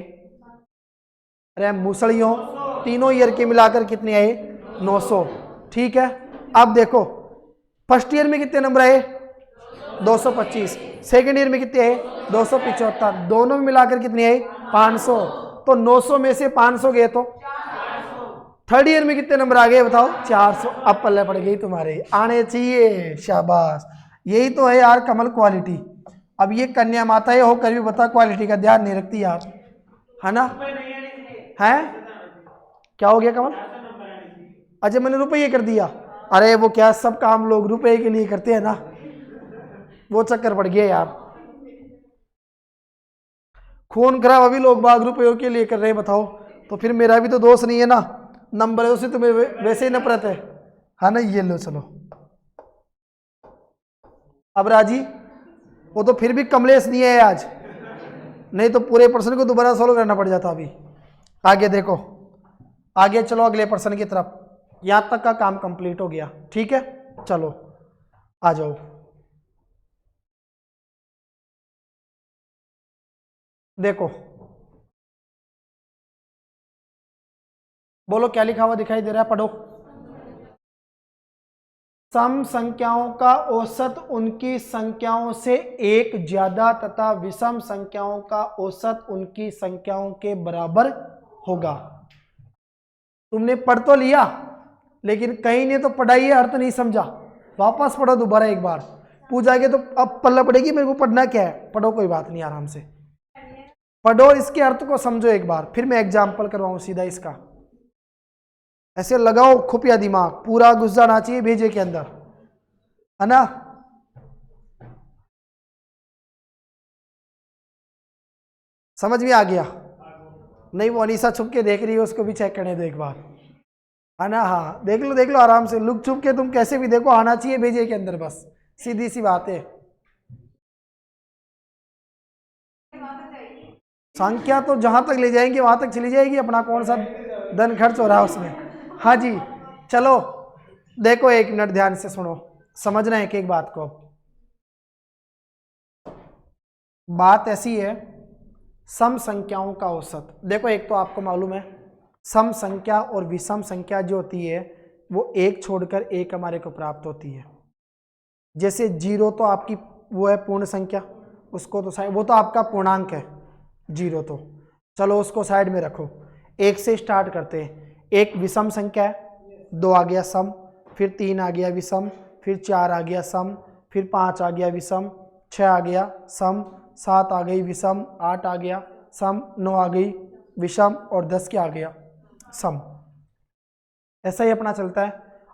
अरे मुसलियों, तीनों ईयर के मिलाकर कितने आए 900। ठीक है, अब देखो फर्स्ट ईयर में कितने नंबर आए 225, सेकेंड ईयर में कितने आए 275, दोनों में मिलाकर कितने आए 500। तो 900 में से 500 गए तो थर्ड ईयर में कितने नंबर आ गए बताओ 400। अब पल्ले पड़ गई तुम्हारे, आने चाहिए, शाबाश, यही तो है यार कमल क्वालिटी। अब ये कन्या माताएं होकर भी बता क्वालिटी का ध्यान नहीं रखती यार, है ना। है क्या हो गया कमल, अच्छा मैंने रुपये कर दिया। अरे वो क्या सब काम लोग रुपए के लिए करते हैं ना, वो चक्कर पड़ गया यार। खून खराब अभी लोग बाग रुपयों के लिए कर रहे हैं बताओ, तो फिर मेरा भी तो दोष नहीं है ना, नंबर है उसे तुम्हें वैसे ही नफरत है ना। ये लो चलो, अब राजी, वो तो फिर भी कमलेश नहीं है आज, नहीं तो पूरे प्रश्न को दोबारा सॉल्व करना पड़ जाता। अभी आगे देखो, आगे चलो अगले प्रश्न की तरफ, यहां तक का काम कंप्लीट हो गया। ठीक है, चलो आ जाओ। देखो बोलो क्या लिखा हुआ दिखाई दे रहा है, पढ़ो। सम संख्याओं का औसत उनकी संख्याओं से एक ज्यादा तथा विषम संख्याओं का औसत उनकी संख्याओं के बराबर होगा। तुमने पढ़ तो लिया, लेकिन कहीं ने तो पढ़ाई अर्थ नहीं समझा, वापस पढ़ो दोबारा एक बार, पूछ जाएगी तो अब पल्ला पड़ेगी मेरे को पढ़ना क्या है। पढ़ो कोई बात नहीं, आराम से पढ़ो, इसके अर्थ को समझो एक बार, फिर मैं एग्जाम्पल करवाऊं सीधा इसका। ऐसे लगाओ खुफिया दिमाग, पूरा घुस जाना चाहिए भेजे के अंदर, है ना। समझ में आ गया नहीं, वो अनीसा छुप के देख रही है, उसको भी चेक करने दो एक बार, है ना। हाँ देख लो देख लो आराम से, लुक छुप के तुम कैसे भी देखो, आना चाहिए भेजे के अंदर, बस सीधी सी बात है। संख्या तो जहां तक ले जाएंगे वहां तक चली जाएगी, अपना कौन सा धन खर्च हो रहा है उसमें। हाँ जी चलो देखो, एक मिनट ध्यान से सुनो, समझना है एक एक बात को। बात ऐसी है, सम संख्याओं का औसत देखो, एक तो आपको मालूम है सम संख्या और विषम संख्या जो होती है वो एक छोड़कर एक हमारे को प्राप्त होती है। जैसे 0 तो आपकी वो है पूर्ण संख्या, उसको तो साइड, वो तो आपका पूर्णांक है 0, तो चलो उसको साइड में रखो। 1 से स्टार्ट करते हैं, एक विषम संख्या है, 2 आ गया सम, फिर 3 आ गया विषम, फिर 4 आ गया सम, फिर 5 आ गया विषम, 6 आ गया सम, 7 आ गई विषम, 8 आ गया सम, 9 आ गई विषम और 10 क्या आ गया सम। ऐसा ही अपना चलता है।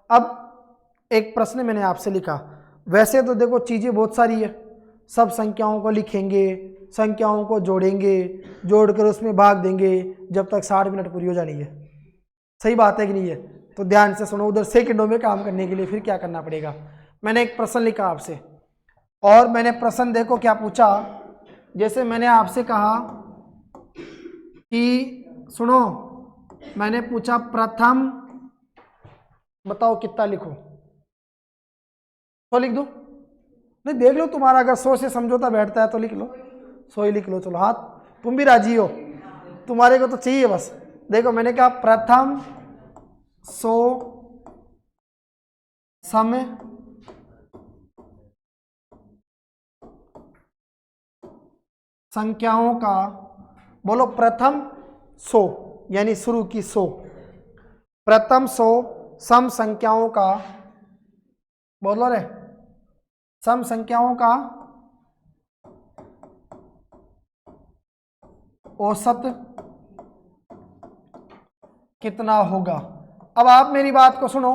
अब एक प्रश्न मैंने आपसे लिखा, वैसे तो देखो चीज़ें बहुत सारी है, सब संख्याओं को लिखेंगे, संख्याओं को जोड़ेंगे, जोड़कर उसमें भाग देंगे जब तक 60 मिनट पूरी हो जानी है। सही बात है कि नहीं है। तो ध्यान से सुनो, उधर सेकंडों में काम करने के लिए फिर क्या करना पड़ेगा। मैंने एक प्रश्न लिखा आपसे, और मैंने प्रश्न देखो क्या पूछा। जैसे मैंने आपसे कहा कि सुनो, मैंने पूछा प्रथम बताओ कितना लिखो, तो लिख दो, नहीं देख लो तुम्हारा अगर 100 से समझौता बैठता है तो लिख लो, 100 ही लिख लो। चलो हाथ, तुम भी राजी हो, तुम्हारे को तो चाहिए बस। देखो मैंने कहा प्रथम 100 समय संख्याओं का, बोलो प्रथम 100, यानी शुरू की 100, प्रथम 100 सम संख्याओं का, बोलो रे, सम संख्याओं का औसत कितना होगा। अब आप मेरी बात को सुनो,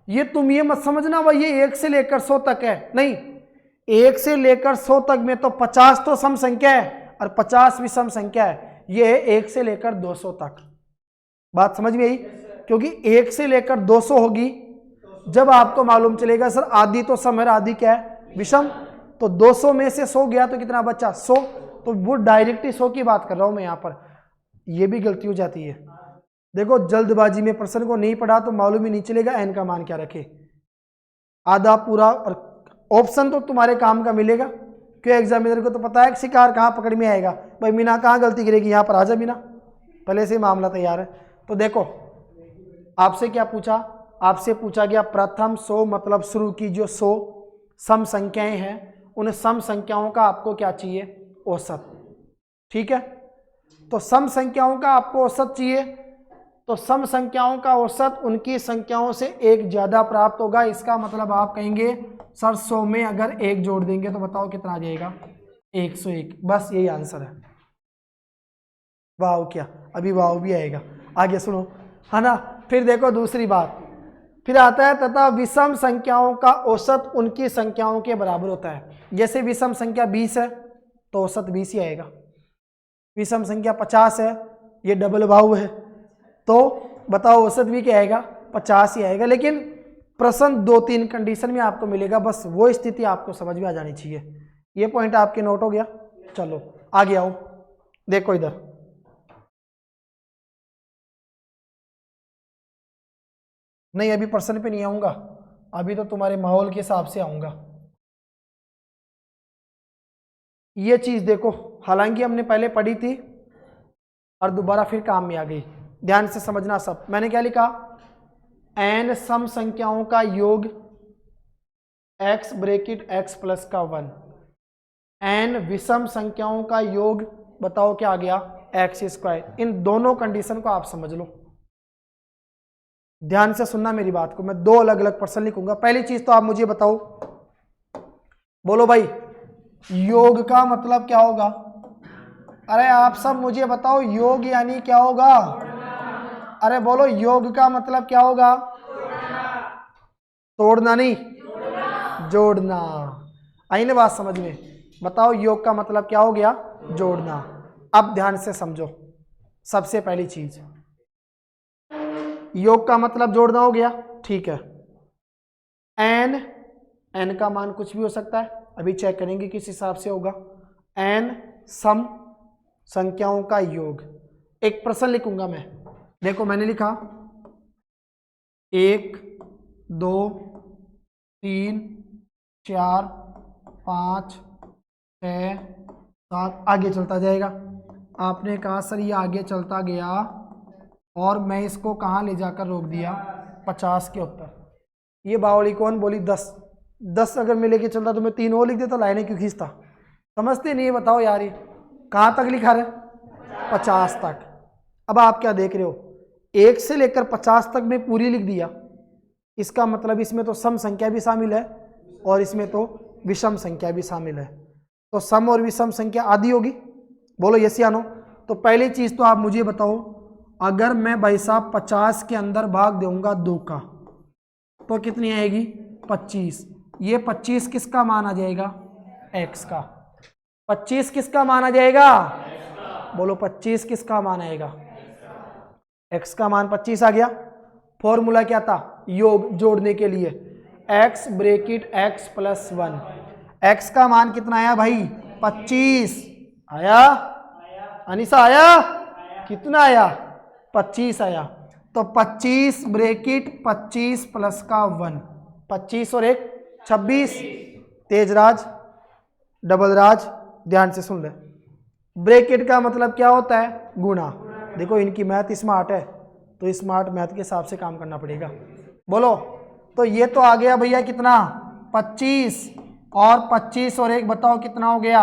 ये मत समझना भाई ये 1 से लेकर 100 तक है, नहीं, 1 से लेकर 100 तक में तो 50 तो सम संख्या है और 50 भी सम संख्या है। ये है 1 से लेकर 200 तक। बात समझ में आई? क्योंकि 1 से लेकर 200 होगी जब आपको मालूम चलेगा सर आदि तो सम है, आदि क्या है, विषम। तो 200 में से 100 गया तो कितना बचा, 100। तो वो डायरेक्टली 100 की बात कर रहा हूं मैं यहां पर। ये भी गलती हो जाती है, देखो जल्दबाजी में प्रश्न को नहीं पढ़ा तो मालूम ही नहीं चलेगा एन का मान क्या रखे, आधा पूरा। और ऑप्शन तो तुम्हारे काम का मिलेगा, क्यों एग्जामिनर को तो पता है शिकार कहाँ पकड़ में आएगा। भाई मीना कहाँ गलती करेगी, यहाँ पर आ जा मीना, पहले से मामला तैयार है। तो देखो आपसे क्या पूछा, आपसे पूछा गया प्रथम 100 मतलब शुरू की जो 100 सम संख्याएं हैं उन सम संख्याओं का आपको क्या चाहिए, औसत। ठीक है, तो सम संख्याओं का आपको औसत चाहिए, तो सम संख्याओं का औसत उनकी संख्याओं से एक ज्यादा प्राप्त होगा। इसका मतलब आप कहेंगे सर 100 में अगर 1 जोड़ देंगे तो बताओ कितना आ जाएगा, 101। बस यही आंसर है। वाव क्या, अभी वाव भी आएगा, आगे सुनो, है ना। फिर देखो दूसरी बात, फिर आता है तथा विषम संख्याओं का औसत उनकी संख्याओं के बराबर होता है। जैसे विषम संख्या 20 है तो औसत 20 ही आएगा, विषम संख्या 50 है, ये डबल भाव है, तो बताओ औसत भी क्या आएगा, 50 ही आएगा। लेकिन प्रश्न 2-3 कंडीशन में आपको मिलेगा, बस वो स्थिति आपको समझ में आ जानी चाहिए। ये पॉइंट आपके नोट हो गया। चलो आगे आओ, देखो इधर, नहीं अभी प्रश्न पे नहीं आऊंगा, अभी तो तुम्हारे माहौल के हिसाब से आऊंगा। ये चीज देखो, हालांकि हमने पहले पढ़ी थी और दोबारा फिर काम में आ गई, ध्यान से समझना सब। मैंने क्या लिखा, n सम संख्याओं का योग x ब्रैकेट x प्लस का 1, n विषम संख्याओं का योग बताओ क्या आ गया, x स्क्वायर। इन दोनों कंडीशन को आप समझ लो, ध्यान से सुनना मेरी बात को। मैं 2 अलग अलग प्रश्न लिखूंगा। पहली चीज तो आप मुझे बताओ, बोलो भाई योग का मतलब क्या होगा। अरे आप सब मुझे बताओ योग यानी क्या होगा। अरे बोलो योग का मतलब क्या होगा, तोड़ना नहीं, जोड़ना। आई ना बात समझ में, बताओ योग का मतलब क्या हो गया, जोड़ना। अब ध्यान से समझो, सबसे पहली चीज योग का मतलब जोड़ना हो गया, ठीक है। n का मान कुछ भी हो सकता है, अभी चेक करेंगे किस हिसाब से होगा। n सम संख्याओं का योग। एक प्रश्न लिखूंगा मैं, देखो मैंने लिखा 1 2 3 4 5 6 7, आगे चलता जाएगा। आपने कहा सर ये आगे चलता गया और मैं इसको कहाँ ले जाकर रोक दिया, 50 के ऊपर। ये बावली कौन बोली 10 अगर मैं लेके चलता तो मैं 3 और लिख देता, लाइनें क्यों खींचता। समझते नहीं, बताओ यार ये कहाँ तक लिखा रहे, 50 तक। अब आप क्या देख रहे हो, 1 से लेकर 50 तक में पूरी लिख दिया, इसका मतलब इसमें तो सम संख्या भी शामिल है और इसमें तो विषम संख्या भी शामिल है। तो सम और विषम संख्या आदि होगी, बोलो यस या नो। तो पहली चीज तो आप मुझे बताओ, अगर मैं भाई साहब 50 के अंदर भाग दूंगा 2 का तो कितनी आएगी, 25। ये 25 किसका मान आ जाएगा, x का। 25 किसका मान आ जाएगा, बोलो 25 किसका मान आएगा, x का मान 25 आ गया। फॉर्मूला क्या था, योग जोड़ने के लिए, x bracket x plus 1। x का मान कितना आया भाई, 25 आया, अनिशा आया, कितना आया, 25 आया। तो 25 ब्रैकेट 25 प्लस का 1, 25 और 1 26। तेजराज डबल राज ध्यान से सुन ले, ब्रैकेट का मतलब क्या होता है, गुणा। देखो इनकी मैथ स्मार्ट है तो स्मार्ट मैथ के हिसाब से काम करना पड़ेगा। बोलो, तो ये तो आ गया भैया कितना, 25 और 25 और 1 बताओ कितना हो गया,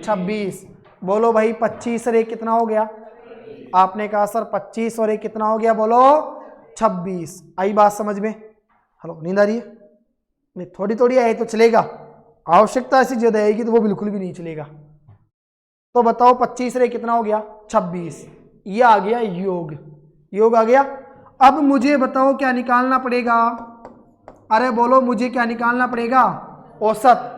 26। बोलो भाई 25 और 1 कितना हो गया, आपने कहा सर 25 और ये कितना हो गया बोलो 26। आई बात समझ में? हेलो, नींद आ रही है? नहीं, थोड़ी थोड़ी आई तो चलेगा, आवश्यकता ऐसी ज्यादा आएगी तो वो बिल्कुल भी नहीं चलेगा। तो बताओ 25 रे कितना हो गया 26। ये आ गया योग, योग आ गया। अब मुझे बताओ क्या निकालना पड़ेगा? अरे बोलो मुझे क्या निकालना पड़ेगा? औसत।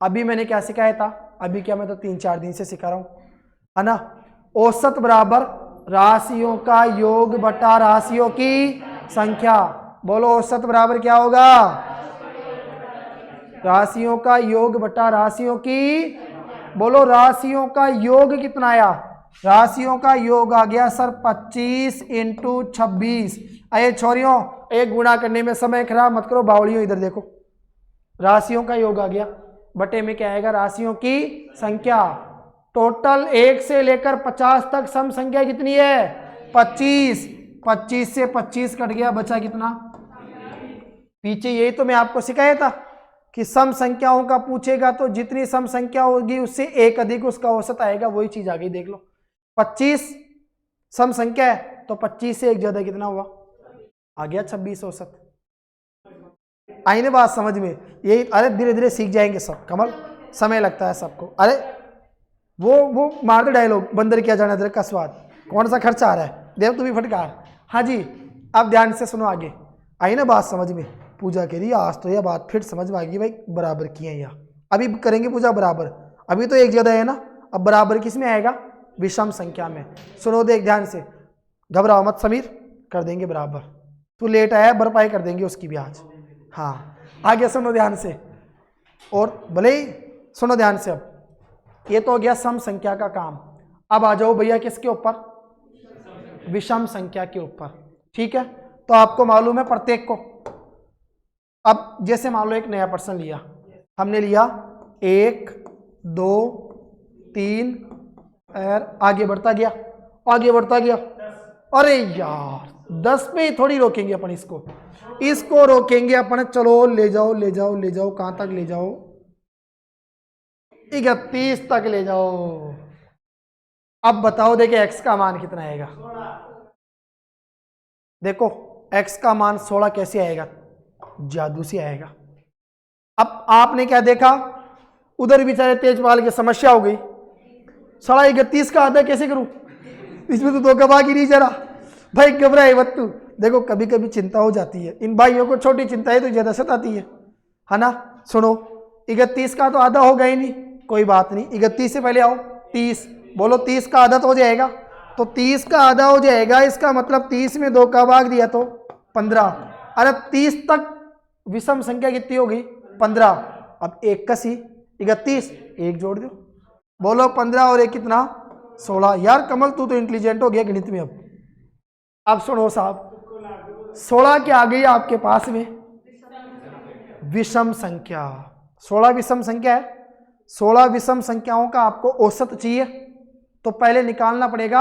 अभी मैंने क्या सिखाया था? अभी क्या, मैं तो 3-4 दिन से सिखा रहा हूं, है ना। औसत बराबर राशियों का योग बटा राशियों की संख्या। बोलो औसत बराबर क्या होगा? राशियों का योग बटा राशियों की। बोलो राशियों का योग कितना आया? राशियों का योग आ गया सर 25 इंटू 26। अरे छोरियों, एक गुणा करने में समय खराब मत करो, बावड़ियों इधर देखो। राशियों का योग आ गया, बटे में क्या आएगा? राशियों की संख्या। टोटल 1 से लेकर 50 तक सम संख्या कितनी है? 25। 25 से 25 कट गया, बचा कितना? पीछे यही तो मैं आपको सिखाया था कि सम संख्याओं का पूछेगा तो जितनी सम संख्या होगी उससे एक अधिक उसका औसत आएगा। वही चीज आ गई, देख लो। 25 सम संख्या है तो 25 से एक ज्यादा कितना हुआ? आ गया 26 औसत। आई ना बात समझ में? यही, अरे धीरे धीरे सीख जाएंगे सब कमल, समय लगता है सबको। अरे वो मार दे डायलॉग, बंदर क्या जाना अदरक का स्वाद, कौन सा खर्चा आ रहा है, देव तुम्हें फटकार। हाँ जी, अब ध्यान से सुनो आगे। आई ना बात समझ में? पूजा के लिए आज तो यह बात फिर समझ में आ गई भाई, बराबर किए हैं। यहाँ अभी करेंगे पूजा बराबर, अभी तो एक ज्यादा है ना, अब बराबर किस में आएगा? विषम संख्या में। सुनो देख ध्यान से, घबराओ मत समीर, कर देंगे बराबर। तू लेट आया, भरपाई कर देंगे उसकी भी आज। हाँ आगे सुनो ध्यान से, और भले ही सुनो ध्यान से। अब ये तो हो गया सम संख्या का काम। अब आ जाओ भैया किसके ऊपर? विषम संख्या के ऊपर। ठीक है, तो आपको मालूम है प्रत्येक को। अब जैसे मान लो एक नया पर्सन लिया, हमने लिया 1 2 3 और आगे बढ़ता गया, आगे बढ़ता गया। अरे यार 10 पे ही थोड़ी रोकेंगे अपन, इसको रोकेंगे अपन। चलो ले जाओ ले जाओ ले जाओ, कहां तक ले जाओ? 31 तक ले जाओ। अब बताओ देखे x का मान कितना आएगा? देखो x का मान 16 कैसे आएगा? जादू से आएगा। अब आपने क्या देखा, उधर बेचारे तेजपाल की समस्या हो गई, 31 का आधा कैसे करूं? इसमें तो धोखाबाज ही नहीं जरा भाई, घबराए मत तू। देखो कभी कभी चिंता हो जाती है इन भाइयों को, छोटी चिंता है तो ज्यादा सताती है ना। सुनो 31 का तो आधा होगा ही नहीं, कोई बात नहीं, 31 से पहले आओ 30। बोलो 30 का आधा तो हो जाएगा, तो 30 का आधा हो जाएगा, इसका मतलब 30 में 2 का भाग दिया तो 15। अरे 30 तक विषम संख्या कितनी होगी? 15। अब 1 का सी 31, 1 जोड़ दो। बोलो 15 और 1 कितना? 16। यार कमल तू तो इंटेलिजेंट हो गया गणित में। अब सुनो साहब, 16 के आ गई आपके पास में विषम संख्या। 16 विषम संख्या है। 16 विषम संख्याओं का आपको औसत चाहिए, तो पहले निकालना पड़ेगा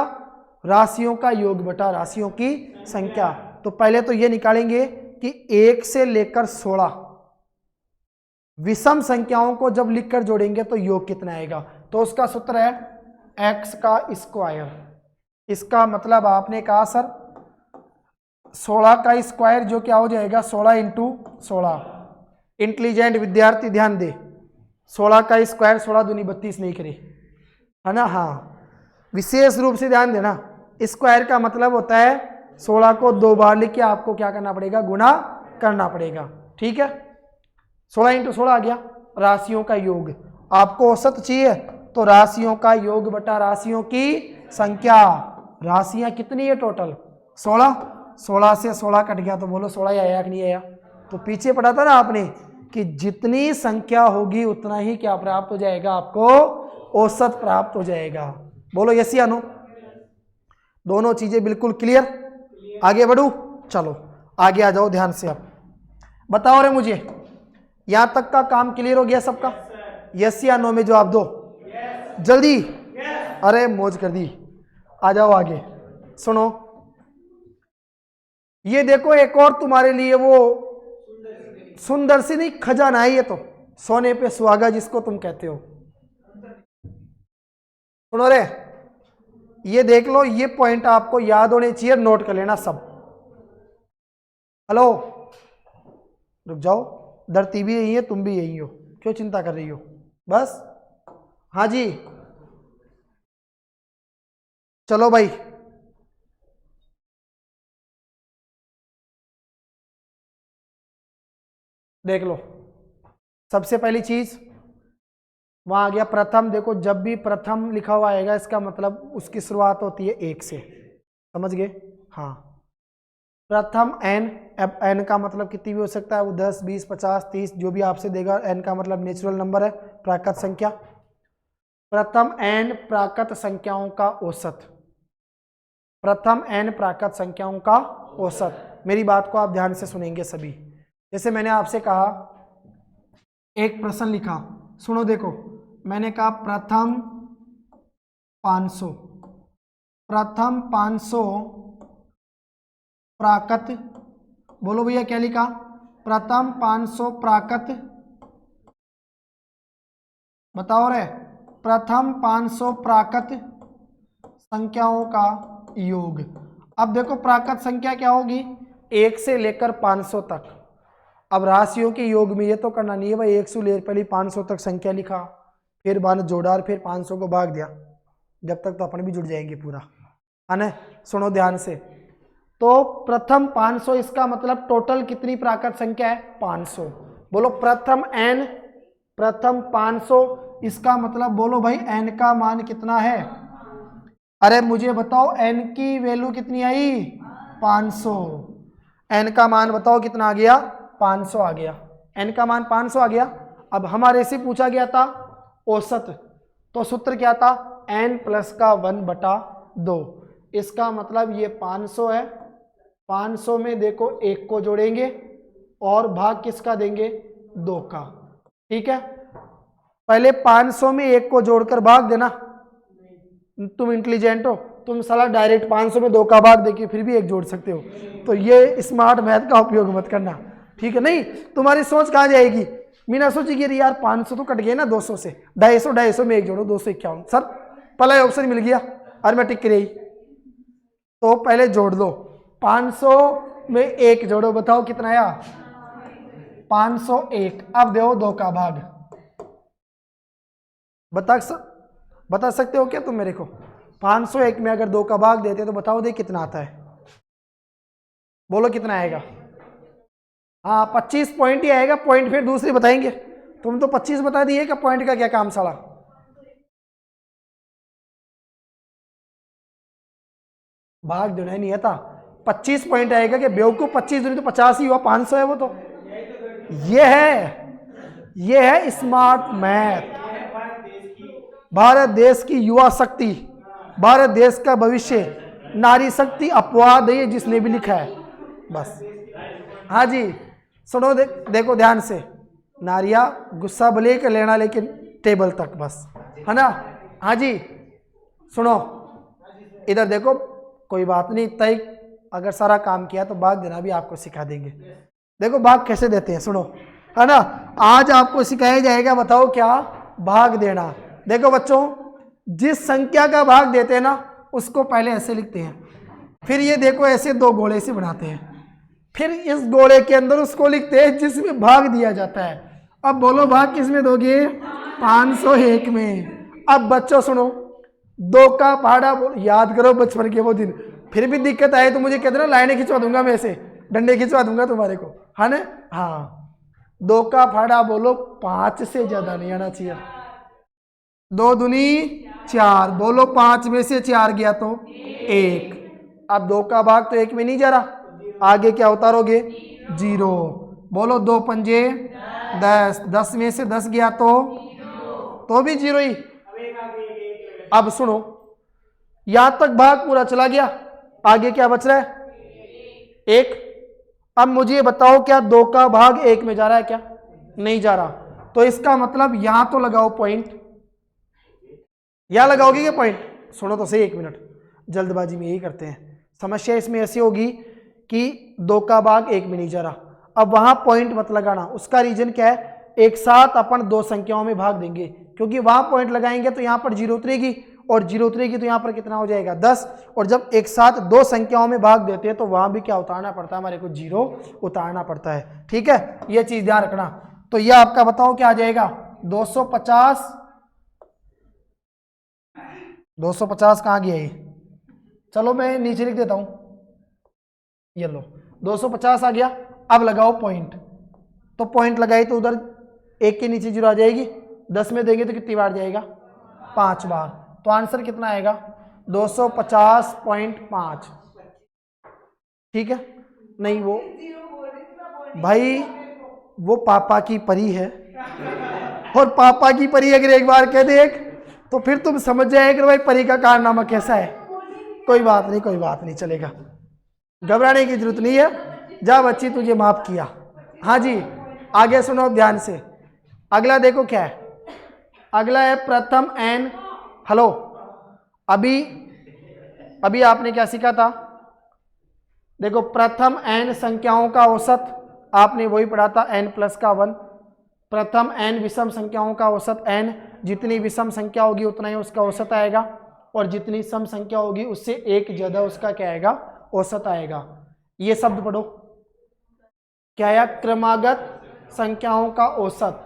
राशियों का योग बटा राशियों की संख्या। तो पहले तो ये निकालेंगे कि 1 से लेकर 16 विषम संख्याओं को जब लिखकर जोड़ेंगे तो योग कितना आएगा? तो उसका सूत्र है x का स्क्वायर। इसका मतलब आपने कहा सर 16 का स्क्वायर जो क्या हो जाएगा? 16 इंटू 16। इंटेलिजेंट विद्यार्थी ध्यान दे, 16 का स्क्वायर 16 दूनी 32 नहीं करे, है ना। हाँ विशेष रूप से ध्यान देना, स्क्वायर का मतलब होता है 16 को 2 बार लिख के आपको क्या करना पड़ेगा? गुणा करना पड़ेगा। ठीक है, 16 इंटू 16 आ गया राशियों का योग। आपको औसत चाहिए तो राशियों का योग बटा राशियों की संख्या। राशियां कितनी है टोटल? 16। 16 से 16 कट गया तो बोलो 16 आया कि नहीं आया? तो पीछे पढ़ा था ना आपने कि जितनी संख्या होगी उतना ही क्या प्राप्त हो जाएगा? आपको औसत प्राप्त हो जाएगा। बोलो यस या नो? दोनों चीजें बिल्कुल क्लियर? आगे बढ़ू? चलो आगे आ जाओ ध्यान से। अब बताओ रे मुझे, यहां तक का काम क्लियर हो गया सबका? यस या नो में जवाब दो जल्दी। अरे मौज कर दी। आ जाओ आगे सुनो, ये देखो एक और तुम्हारे लिए वो सुंदर सी नहीं खजाना है, ये तो सोने पे सुहागा जिसको तुम कहते हो। सुनो रे, ये देख लो, ये पॉइंट आपको याद होने चाहिए, नोट कर लेना सब। हेलो, रुक जाओ, धरती भी यही है, तुम भी यही हो, क्यों चिंता कर रही हो? बस, हाँ जी, चलो भाई, देख लो। सबसे पहली चीज वहां आ गया प्रथम। देखो, जब भी प्रथम लिखा हुआ आएगा इसका मतलब उसकी शुरुआत होती है 1 से, समझ गए? हाँ, प्रथम एन। अब एन का मतलब कितनी भी हो सकता है, वो 10, 20, 50, 30 जो भी आपसे देगा। एन का मतलब नेचुरल नंबर है, प्राकृत संख्या। प्रथम एन प्राकृत संख्याओं का औसत, प्रथम एन प्राकृत संख्याओं का औसत। मेरी बात को आप ध्यान से सुनेंगे सभी। जैसे मैंने आपसे कहा, एक प्रश्न लिखा, सुनो देखो, मैंने कहा प्रथम 500, प्रथम 500 प्राकृत, बोलो भैया क्या लिखा? प्रथम 500 प्राकृत, बताओ रे, प्रथम 500 प्राकृत संख्याओं का योग। अब देखो प्राकृत संख्या क्या होगी, 1 से लेकर 500 तक। अब राशियों के योग में ये तो करना नहीं है भाई, 1 से ले पहले 500 तक संख्या लिखा, फिर बाद जोड़ा और फिर 500 को भाग दिया, जब तक तो अपन भी जुड़ जाएंगे पूरा, है ना? सुनो ध्यान से। तो प्रथम 500, इसका मतलब टोटल कितनी प्राकृत संख्या है? 500। बोलो प्रथम एन, प्रथम 500, इसका मतलब बोलो भाई एन का मान कितना है? अरे मुझे बताओ एन की वैल्यू कितनी आई? 500। एन का मान बताओ कितना आ गया? 500 आ गया। एन का मान 500 आ गया। अब हमारे से पूछा गया था औसत, तो सूत्र क्या था? एन प्लस का 1/2। इसका मतलब ये 500 है, 500 में देखो 1 को जोड़ेंगे और भाग किसका देंगे? 2 का। ठीक है, पहले 500 में 1 को जोड़कर भाग देना। तुम इंटेलिजेंट हो, तुम साला डायरेक्ट 500 में 2 का भाग देके फिर भी 1 जोड़ सकते हो, तो ये स्मार्ट मैथ का उपयोग मत करना, ठीक है? नहीं, तुम्हारी सोच कहाँ जाएगी? मीना सोचेगी अरे यार 500 तो कट गए ना 200 से, 250 में 1 जोड़ो, 251। सर पहला ऑप्शन मिल गया, अरिथमेटिक के लिए, तो पहले जोड़ दो। 500 में 1 जोड़ो, बताओ कितना आया? 501। अब दो 2 का भाग, बता सकते हो क्या तुम मेरे को? 501 में अगर 2 का भाग देते तो बताओ दे कितना आता है? बोलो कितना आएगा? हाँ 25 पॉइंट ही आएगा, पॉइंट फिर दूसरी बताएंगे। तुम तो 25 बता दिए, का पॉइंट का क्या काम साला? भाग देना ही नहीं आता, 25 पॉइंट आएगा कि बेवकूफ? 25 दूनी तो 50 ही हुआ, 500 है वो तो। ये है स्मार्ट मैथ। भारत देश की युवा शक्ति, भारत देश का भविष्य, नारी शक्ति अपवाद है जिसने भी लिखा है, बस। हाँ जी, सुनो देखो ध्यान से, नारिया गुस्सा भले कर लेना लेकिन टेबल तक, बस, है ना? हाँ जी, सुनो इधर देखो, कोई बात नहीं, तय अगर सारा काम किया तो भाग देना भी आपको सिखा देंगे। देखो भाग कैसे देते हैं, सुनो, है ना? आज आपको सिखाया जाएगा, बताओ क्या? भाग देना। देखो बच्चों, जिस संख्या का भाग देते हैं ना उसको पहले ऐसे लिखते हैं, फिर ये देखो ऐसे 2 गोले से बनाते हैं, फिर इस गोले के अंदर उसको लिखते हैं जिसमें भाग दिया जाता है। अब बोलो भाग किस में दोगे? 501 में। अब बच्चों सुनो, 2 का पहाड़ा याद करो बचपन के वो दिन। फिर भी दिक्कत आए तो मुझे कहते ना, लाइनें खिंचवा दूंगा मैं, ऐसे डंडे खिंचवा दूंगा तुम्हारे को, है ना? हाँ, 2 का पहाड़ा बोलो 5 से ज्यादा नहीं आना चाहिए। 2 दूनी 4, बोलो 5 में से 4 गया तो 1। अब 2 का भाग तो 1 में नहीं जा रहा, आगे क्या उतारोगे? 0। बोलो 2 पंजे 10, 10 में से 10 गया तो भी 0 ही। अब सुनो, यहां तक भाग पूरा चला गया, आगे क्या बच रहा है? 1। अब मुझे बताओ क्या 2 का भाग 1 में जा रहा है? क्या नहीं जा रहा, तो इसका मतलब यहां तो लगाओ पॉइंट, यहां लगाओगे क्या पॉइंट? सुनो तो सही 1 मिनट, जल्दबाजी में यही करते हैं। समस्या इसमें ऐसी होगी कि 2 का भाग 1 में नहीं जा रहा, अब वहां पॉइंट मत लगाना। उसका रीजन क्या है? एक साथ अपन 2 संख्याओं में भाग देंगे, क्योंकि वहां पॉइंट लगाएंगे तो यहां पर 0 उतरेगी और 0 उतरेगी तो यहाँ पर कितना हो जाएगा 10। और जब एक साथ दो संख्याओं में भाग देते हैं तो वहां भी क्या उतारना पड़ता है, हमारे को 0 उतारना पड़ता है। ठीक है, ये चीज ध्यान रखना। तो ये आपका बताओ क्या आ जाएगा 250। 250 कहाँ गया ये, चलो मैं नीचे लिख देता हूं, ये लो 250 आ गया। अब लगाओ पॉइंट, तो पॉइंट लगाई तो उधर एक के नीचे 0 आ जाएगी, 10 में देंगे तो कितनी बार जाएगा 5 बार। तो आंसर कितना आएगा 250.5। ठीक है, नहीं वो भाई वो पापा की परी है, और पापा की परी अगर एक बार कह दे तो फिर तुम समझ जाए कि भाई परी का कारनामा कैसा है। कोई बात नहीं, कोई बात नहीं, चलेगा, घबराने की जरूरत नहीं है। जा बच्ची, तुझे माफ किया। हाँ जी, आगे सुनो ध्यान से। अगला देखो क्या है, अगला है प्रथम एन। हेलो, अभी आपने क्या सीखा था, देखो प्रथम एन संख्याओं का औसत, आपने वही पढ़ा था n+1। प्रथम एन विषम संख्याओं का औसत n, जितनी विषम संख्या होगी उतना ही उसका औसत आएगा, और जितनी सम संख्या होगी उससे एक ज्यादा उसका क्या आएगा औसत आएगा। ये शब्द पढ़ो, क्या आया, क्रमागत संख्याओं का औसत,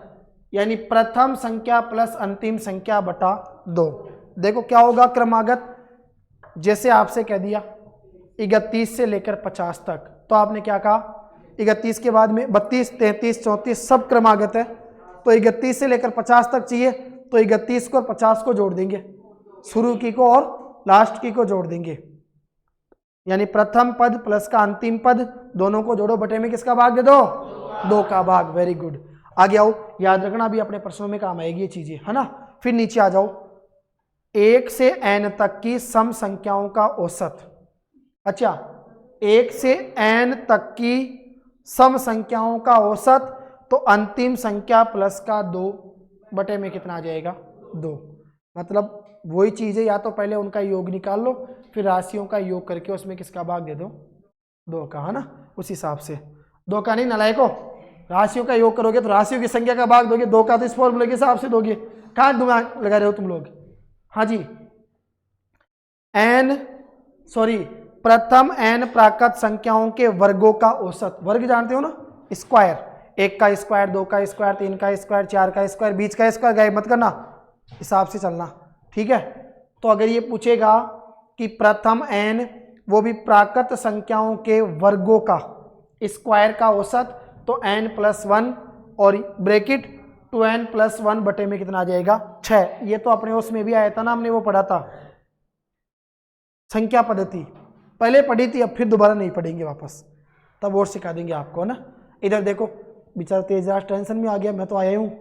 यानी प्रथम संख्या प्लस अंतिम संख्या बटा 2। देखो क्या होगा क्रमागत, जैसे आपसे कह दिया 31 से लेकर 50 तक, तो आपने क्या कहा 31 के बाद में 32, 33, 34 सब क्रमागत है, तो 31 से लेकर 50 तक चाहिए, तो 31 को और 50 को जोड़ देंगे, शुरू की को और लास्ट की को जोड़ देंगे, यानी प्रथम पद प्लस का अंतिम पद दोनों को जोड़ो, बटे में किसका भाग दे दो 2 का भाग। वेरी गुड, आगे आओ, याद रखना भी अपने प्रश्नों में काम आएगी ये चीजें, है ना। फिर नीचे आ जाओ, 1 से n तक की सम संख्याओं का औसत। अच्छा, 1 से n तक की सम संख्याओं का औसत, तो अंतिम संख्या प्लस का 2 बटे में कितना आ जाएगा 2। मतलब वही चीज है, या तो पहले उनका योग निकाल लो, फिर राशियों का योग करके उसमें किसका भाग दे दो 2 का, है ना। उस हिसाब से 2 का नहीं नलायको, राशियों का योग करोगे तो राशियों की संख्या का भाग दोगे, 2 का तो इस फॉर्मूले के हिसाब से दोगे। कहाँ दिमाग लगा रहे हो तुम लोग। हाँ जी, प्रथम n प्राकृत संख्याओं के वर्गों का औसत, वर्ग जानते हो ना, स्क्वायर, 1 का स्क्वायर, 2 का स्क्वायर, 3 का स्क्वायर, 4 का स्क्वायर, बीच का स्क्वायर गायब मत करना, हिसाब से चलना। ठीक है, तो अगर ये पूछेगा कि प्रथम n वो भी प्राकृत संख्याओं के वर्गों का स्क्वायर का औसत, तो n+1 और ब्रैकेट 2n+1 बटे में कितना आ जाएगा 6। ये तो अपने उसमें भी आया था ना, हमने वो पढ़ा था संख्या पद्धति, पहले पढ़ी थी, अब फिर दोबारा नहीं पढ़ेंगे वापस, तब और सिखा देंगे आपको ना। इधर देखो बेचारा तेजराज टेंशन में आ गया, मैं तो आया हूँ,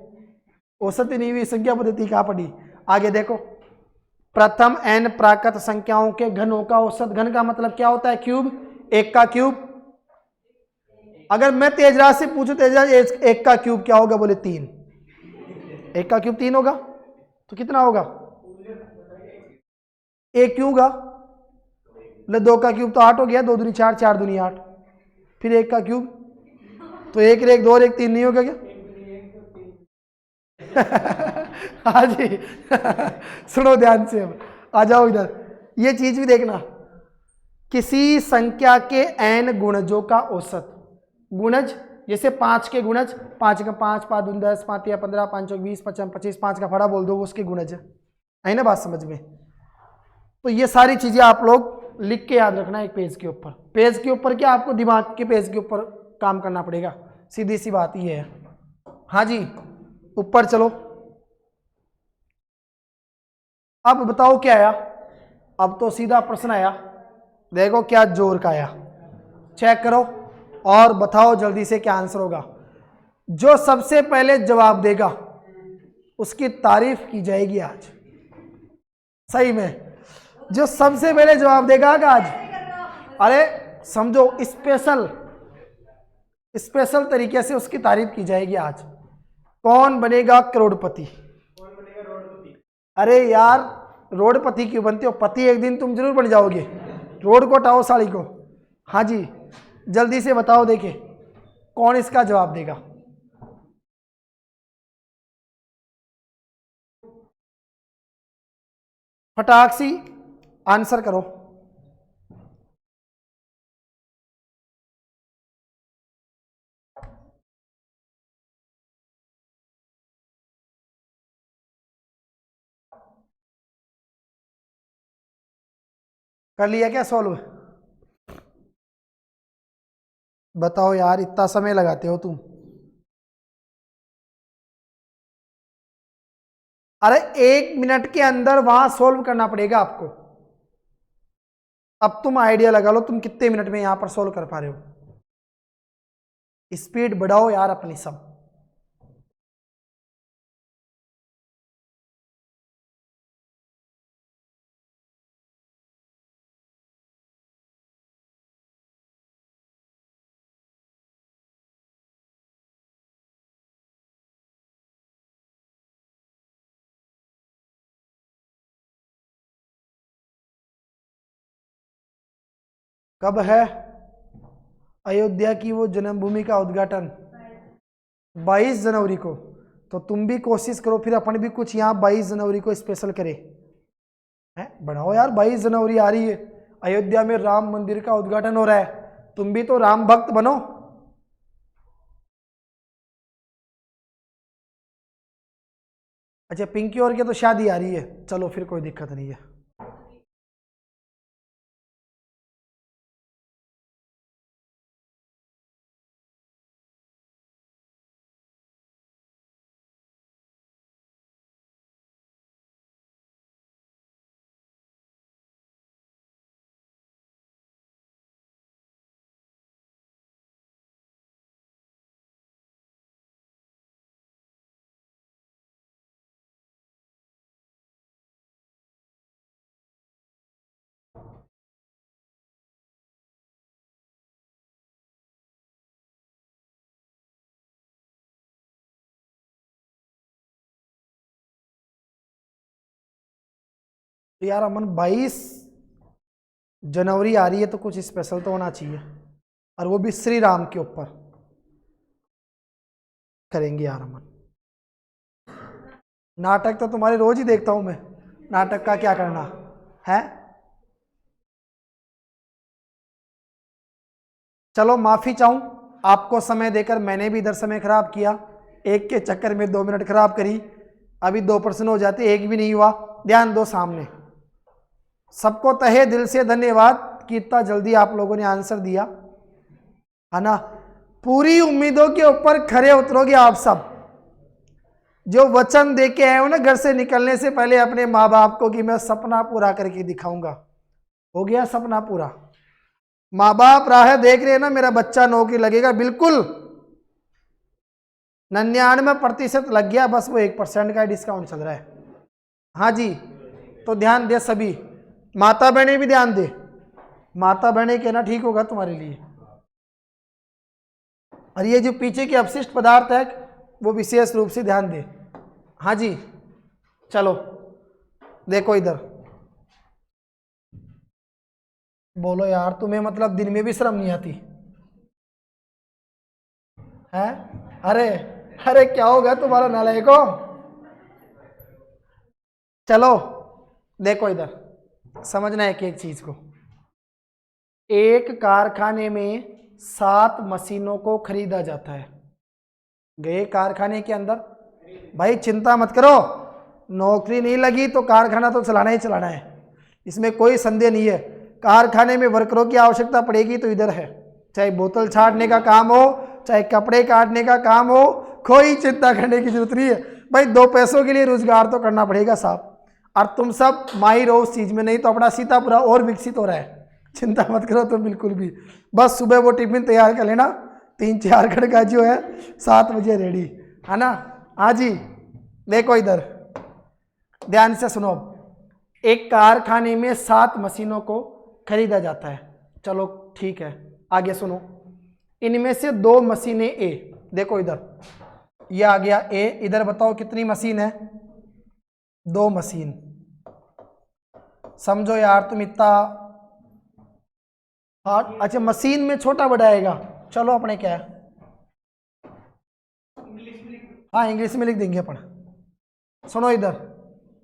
औसत ही नहीं हुई, संख्या पद्धति कहाँ पढ़ी। आगे देखो, प्रथम n प्राकृत संख्याओं के घनों का औसत, घन का मतलब क्या होता है क्यूब, 1 का क्यूब। अगर मैं तेजराज से पूछूं तेजराज 1 का क्यूब क्या होगा, बोले 3, 1 का क्यूब 3 होगा, तो कितना होगा 1 क्यों होगा, 2 का क्यूब तो 8 हो गया, 2 दूनी 4, 4 दूनी 8, फिर 1 का क्यूब तो 1 1 2 और 1 3 नहीं होगा क्या। हाँ जी सुनो ध्यान से, अब आ जाओ इधर, ये चीज भी देखना, किसी संख्या के n गुणजों का औसत, गुणज जैसे 5 के गुणज, 5 का 5, 5 दूनी 10, 5 या 15, 5 चौक 20, 5 25, 5 का फड़ा बोल दो, वो उसके गुणज है ना, बात समझ में। तो ये सारी चीजें आप लोग लिख के याद रखना एक पेज के ऊपर, पेज के ऊपर क्या आपको दिमाग के पेज के ऊपर काम करना पड़ेगा, सीधी सी बात ये है। हाँ जी, ऊपर चलो, अब बताओ क्या आया, अब तो सीधा प्रश्न आया, देखो क्या जोर का आया, चेक करो और बताओ जल्दी से क्या आंसर होगा। जो सबसे पहले जवाब देगा उसकी तारीफ की जाएगी आज, सही में, जो सबसे पहले जवाब देगा आज, अरे समझो स्पेशल तरीके से उसकी तारीफ की जाएगी आज। कौन बनेगा करोड़पति, अरे यार रोडपति क्यों बनते हो, पति एक दिन तुम जरूर बन जाओगे, रोड को हटाओ साड़ी को। हाँ जी, जल्दी से बताओ, देखे कौन इसका जवाब देगा। फटाक सी आंसर करो। कर लिया क्या सॉल्व? बताओ यार, इतना समय लगाते हो तुम। अरे 1 मिनट के अंदर वहां सॉल्व करना पड़ेगा आपको। अब तुम आइडिया लगा लो तुम कितने मिनट में यहां पर सॉल्व कर पा रहे हो। स्पीड बढ़ाओ यार अपनी सब। कब है अयोध्या की वो जन्मभूमि का उद्घाटन? 22 जनवरी को। तो तुम भी कोशिश करो फिर अपन भी कुछ यहाँ 22 जनवरी को स्पेशल करें। है बढ़ाओ यार, 22 जनवरी आ रही है, अयोध्या में राम मंदिर का उद्घाटन हो रहा है, तुम भी तो राम भक्त बनो। अच्छा पिंकी और की तो शादी आ रही है, चलो फिर कोई दिक्कत नहीं है। तो यार अमन 22 जनवरी आ रही है तो कुछ स्पेशल तो होना चाहिए, और वो भी श्री राम के ऊपर करेंगे यार अमन। नाटक तो तुम्हारे रोज ही देखता हूं मैं, नाटक का क्या करना है। चलो माफी चाहूं आपको समय देकर, मैंने भी इधर समय खराब किया, एक के चक्कर में 2 मिनट खराब करी। अभी 2% हो जाते, एक भी नहीं हुआ। ध्यान दो सामने। सबको तहे दिल से धन्यवाद कि इतना जल्दी आप लोगों ने आंसर दिया, है ना। पूरी उम्मीदों के ऊपर खरे उतरोगे आप सब। जो वचन दे के आए हो ना घर से निकलने से पहले अपने माँ बाप को कि मैं सपना पूरा करके दिखाऊंगा, हो गया सपना पूरा। माँ बाप राह देख रहे हैं ना, मेरा बच्चा नौकरी लगेगा, बिल्कुल 99% लग गया, बस वो 1% का डिस्काउंट चल रहा है। हाँ जी, तो ध्यान दे सभी, माता बहने भी ध्यान दे, माता बहने कहना ठीक होगा तुम्हारे लिए। और ये जो पीछे के अपशिष्ट पदार्थ है वो विशेष रूप से ध्यान दे। हाँ जी चलो देखो इधर, बोलो यार, तुम्हें मतलब दिन में भी शर्म नहीं आती है? अरे अरे क्या होगा तुम्हारा नालायको। चलो देखो इधर, समझना है कि एक चीज को, एक कारखाने में 7 मशीनों को खरीदा जाता है। गए कारखाने के अंदर, भाई चिंता मत करो, नौकरी नहीं लगी तो कारखाना तो चलाना ही चलाना है, इसमें कोई संदेह नहीं है। कारखाने में वर्करों की आवश्यकता पड़ेगी तो इधर है, चाहे बोतल छाटने का काम हो, चाहे कपड़े काटने का काम हो, कोई चिंता करने की जरूरत नहीं है। भाई 2 पैसों के लिए रोजगार तो करना पड़ेगा साहब, और तुम सब माहिर हो उस चीज में, नहीं तो अपना सीतापुरा और विकसित हो रहा है। चिंता मत करो तुम बिल्कुल भी, बस सुबह वो टिफिन तैयार कर लेना, 3-4 घड़ का जो है 7 बजे रेडी, है ना। हाँ जी देखो इधर ध्यान से सुनो, एक कारखाने में 7 मशीनों को खरीदा जाता है। चलो ठीक है, आगे सुनो, इनमें से 2 मशीनें ए, देखो इधर ये आ गया ए, इधर बताओ कितनी मशीन है? 2 मशीन। समझो यार तुम इतना हार्ड। अच्छा मशीन में छोटा बड़ा आएगा, चलो अपने क्या है, हाँ इंग्लिश में लिख देंगे अपन। सुनो इधर,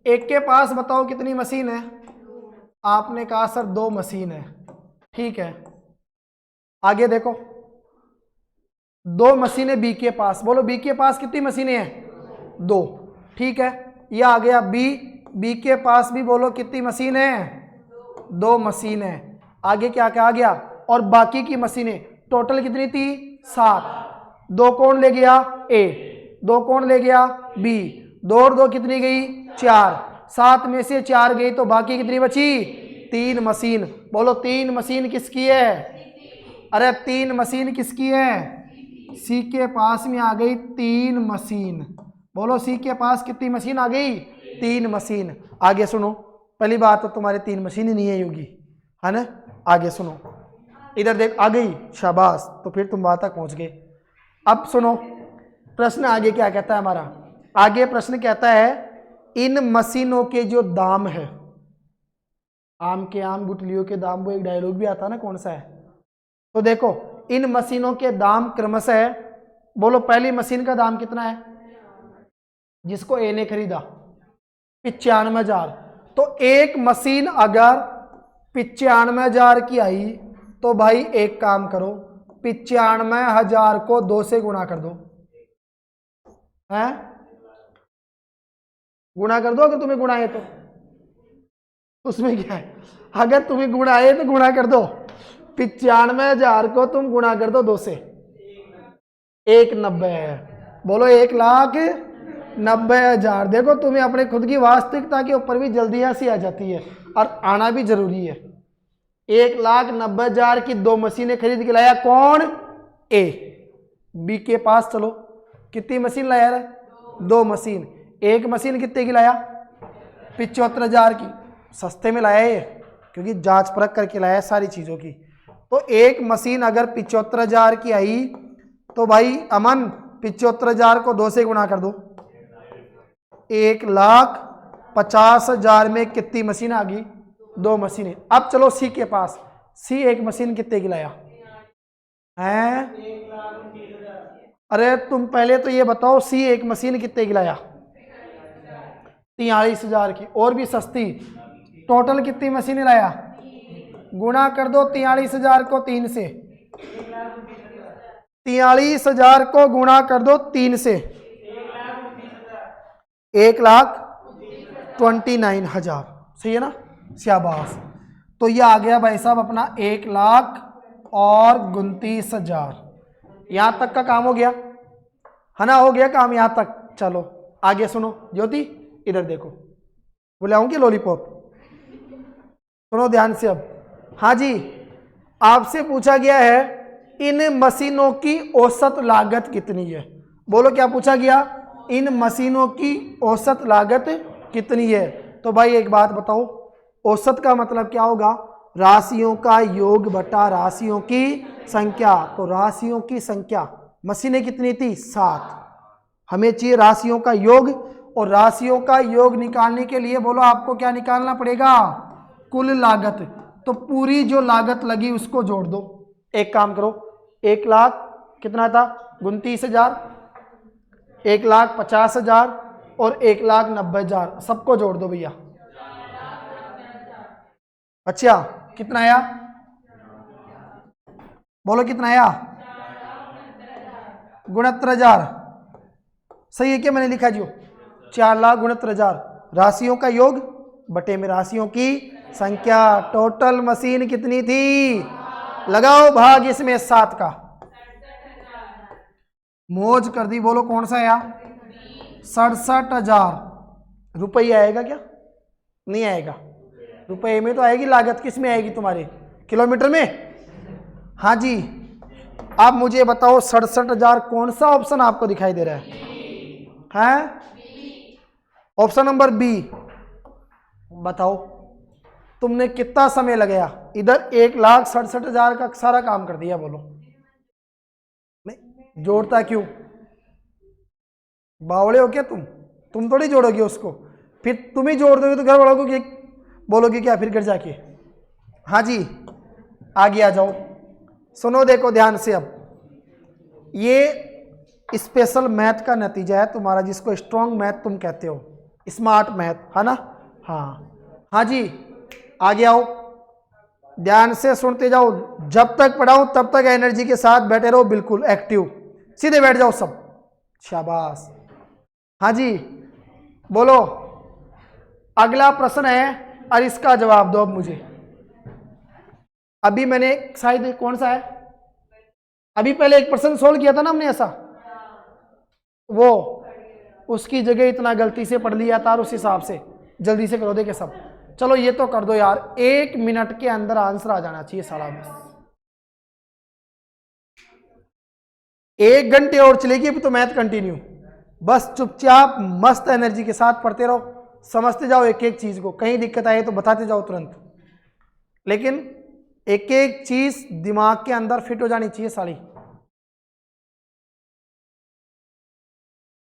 एक के पास बताओ कितनी मशीन है? आपने कहा सर 2 मशीन है, ठीक है। आगे देखो, 2 मशीनें बी के पास, बोलो बी के पास कितनी मशीनें हैं? 2, ठीक है। ये आ गया बी, बी के पास भी बोलो कितनी मशीन है? 2 मशीन है। आगे क्या क्या आ गया? और बाकी की मशीनें टोटल कितनी थी? 7। 2 कौन ले गया? ए। 2 कौन ले गया? बी। 2 और 2 कितनी गई? 4। 7 में से 4 गई तो बाकी कितनी बची? 3 मशीन। बोलो 3 मशीन किसकी है? अरे 3 मशीन किसकी है? सी के पास में आ गई 3 मशीन। बोलो सी के पास कितनी मशीन आ गई? 3 मशीन। आगे सुनो, पहली बात तो तुम्हारे 3 मशीन ही नहीं है योगी, है ना। आगे सुनो, इधर देख, आ गई, शाबाश, तो फिर तुम बात तक पहुंच गए। अब सुनो प्रश्न आगे क्या कहता है हमारा। आगे प्रश्न कहता है इन मशीनों के जो दाम है, आम के आम गुटलियों के दाम, वो एक डायलॉग भी आता है ना, कौन सा है? तो देखो इन मशीनों के दाम क्रमशः, बोलो पहली मशीन का दाम कितना है जिसको ए ने खरीदा? 95,000। तो एक मशीन अगर 95,000 की आई तो भाई एक काम करो, 95,000 को 2 से गुणा कर दो, हैं? गुणा कर दो अगर तुम्हें गुणा है तो, उसमें क्या है? अगर तुम्हें गुणा है तो गुणा कर दो। 95,000 को तुम गुणा कर दो 2 से, 1,90 है। बोलो 1,90,000। देखो तुम्हें अपने खुद की वास्तविकता के ऊपर भी जल्दी हंसी आ जाती है, और आना भी जरूरी है। 1,90,000 की 2 मशीनें खरीद के लाया कौन? ए। बी के पास चलो, कितनी मशीन लाया है? 2 मशीन। एक मशीन कितने की लाया? 75,000 की। सस्ते में लाया ये, क्योंकि जांच परख करके लाया है सारी चीज़ों की। तो एक मशीन अगर 75,000 की आई तो भाई अमन 75,000 को 2 से गुणा कर दो, 1,50,000 में कितनी मशीन आ गई? 2 मशीनें। अब चलो सी के पास, सी एक मशीन कितने की लाया है? अरे तुम पहले तो ये बताओ, सी एक मशीन कितने की लाया? 43,000 की, और भी सस्ती। टोटल कितनी मशीनें लाया? गुणा कर दो 43,000 को 3 से, 43,000 को गुणा कर दो 3 से, 1,29,000। सही है ना? शाबाश। तो ये आ गया भाई साहब अपना 1,29,000। यहां तक का काम हो गया, है ना? हो गया काम यहां तक। चलो आगे सुनो, ज्योति इधर देखो, बुलाऊंगी लॉलीपॉप, सुनो ध्यान से अब। हाँ जी, आपसे पूछा गया है इन मशीनों की औसत लागत कितनी है। बोलो क्या पूछा गया? इन मशीनों की औसत लागत कितनी है। तो भाई एक बात बताओ, औसत का मतलब क्या होगा? राशियों का योग बटा राशियों की संख्या। तो राशियों की संख्या, मशीनें कितनी थी? 7। हमें चाहिए राशियों का योग, और राशियों का योग निकालने के लिए बोलो आपको क्या निकालना पड़ेगा? कुल लागत। तो पूरी जो लागत लगी उसको जोड़ दो। एक काम करो, 1,00,000 कितना था? 29,000, 1,50,000 और 1,90,000, सबको जोड़ दो भैया। अच्छा कितना आया? बोलो कितना आया? 69,000। सही है क्या मैंने लिखा जो? 4,69,000 राशियों का योग बटे में राशियों की संख्या। टोटल मशीन कितनी थी? लगाओ भाग इसमें 7 का, मौज कर दी। बोलो कौन सा आया? 67,000 रुपये आएगा क्या? नहीं आएगा। रुपये में तो आएगी, लागत किस में आएगी तुम्हारे? किलोमीटर में। हाँ जी, अब मुझे बताओ 67,000 कौन सा ऑप्शन आपको दिखाई दे रहा है? Option number B. बताओ तुमने कितना समय लगाया? इधर 1,67,000 का सारा काम कर दिया। बोलो नहीं जोड़ता क्यों? बावड़े हो क्या तुम थोड़ी जोड़ोगे उसको, फिर तुम ही जोड़ दोगे तो घर वालों को बोलोगे क्या फिर घर जाके? हाँ जी, आगे आ जाओ, सुनो देखो ध्यान से। अब ये स्पेशल मैथ का नतीजा है तुम्हारा, जिसको स्ट्रॉन्ग मैथ तुम कहते हो। स्मार्ट मैथ है ना। हाँ हाँ जी, आगे आओ, ध्यान से सुनते जाओ, जब तक पढ़ाऊं तब तक एनर्जी के साथ बैठे रहो, बिल्कुल एक्टिव, सीधे बैठ जाओ सब, शाबाश। हाँ जी बोलो, अगला प्रश्न है और इसका जवाब दो अब मुझे। अभी मैंने शायद कौन सा है, अभी पहले एक प्रश्न सोल्व किया था ना हमने ऐसा, वो उसकी जगह इतना गलती से पढ़ लिया था और उस हिसाब से जल्दी से करो दे के सब। चलो ये तो कर दो यार, 1 मिनट के अंदर आंसर आ जाना चाहिए सारा, बस 1 घंटे और चलेगी अभी तो मैथ कंटिन्यू। बस चुपचाप मस्त एनर्जी के साथ पढ़ते रहो, समझते जाओ एक एक चीज को, कहीं दिक्कत आए तो बताते जाओ तुरंत, लेकिन एक एक चीज दिमाग के अंदर फिट हो जानी चाहिए सारी।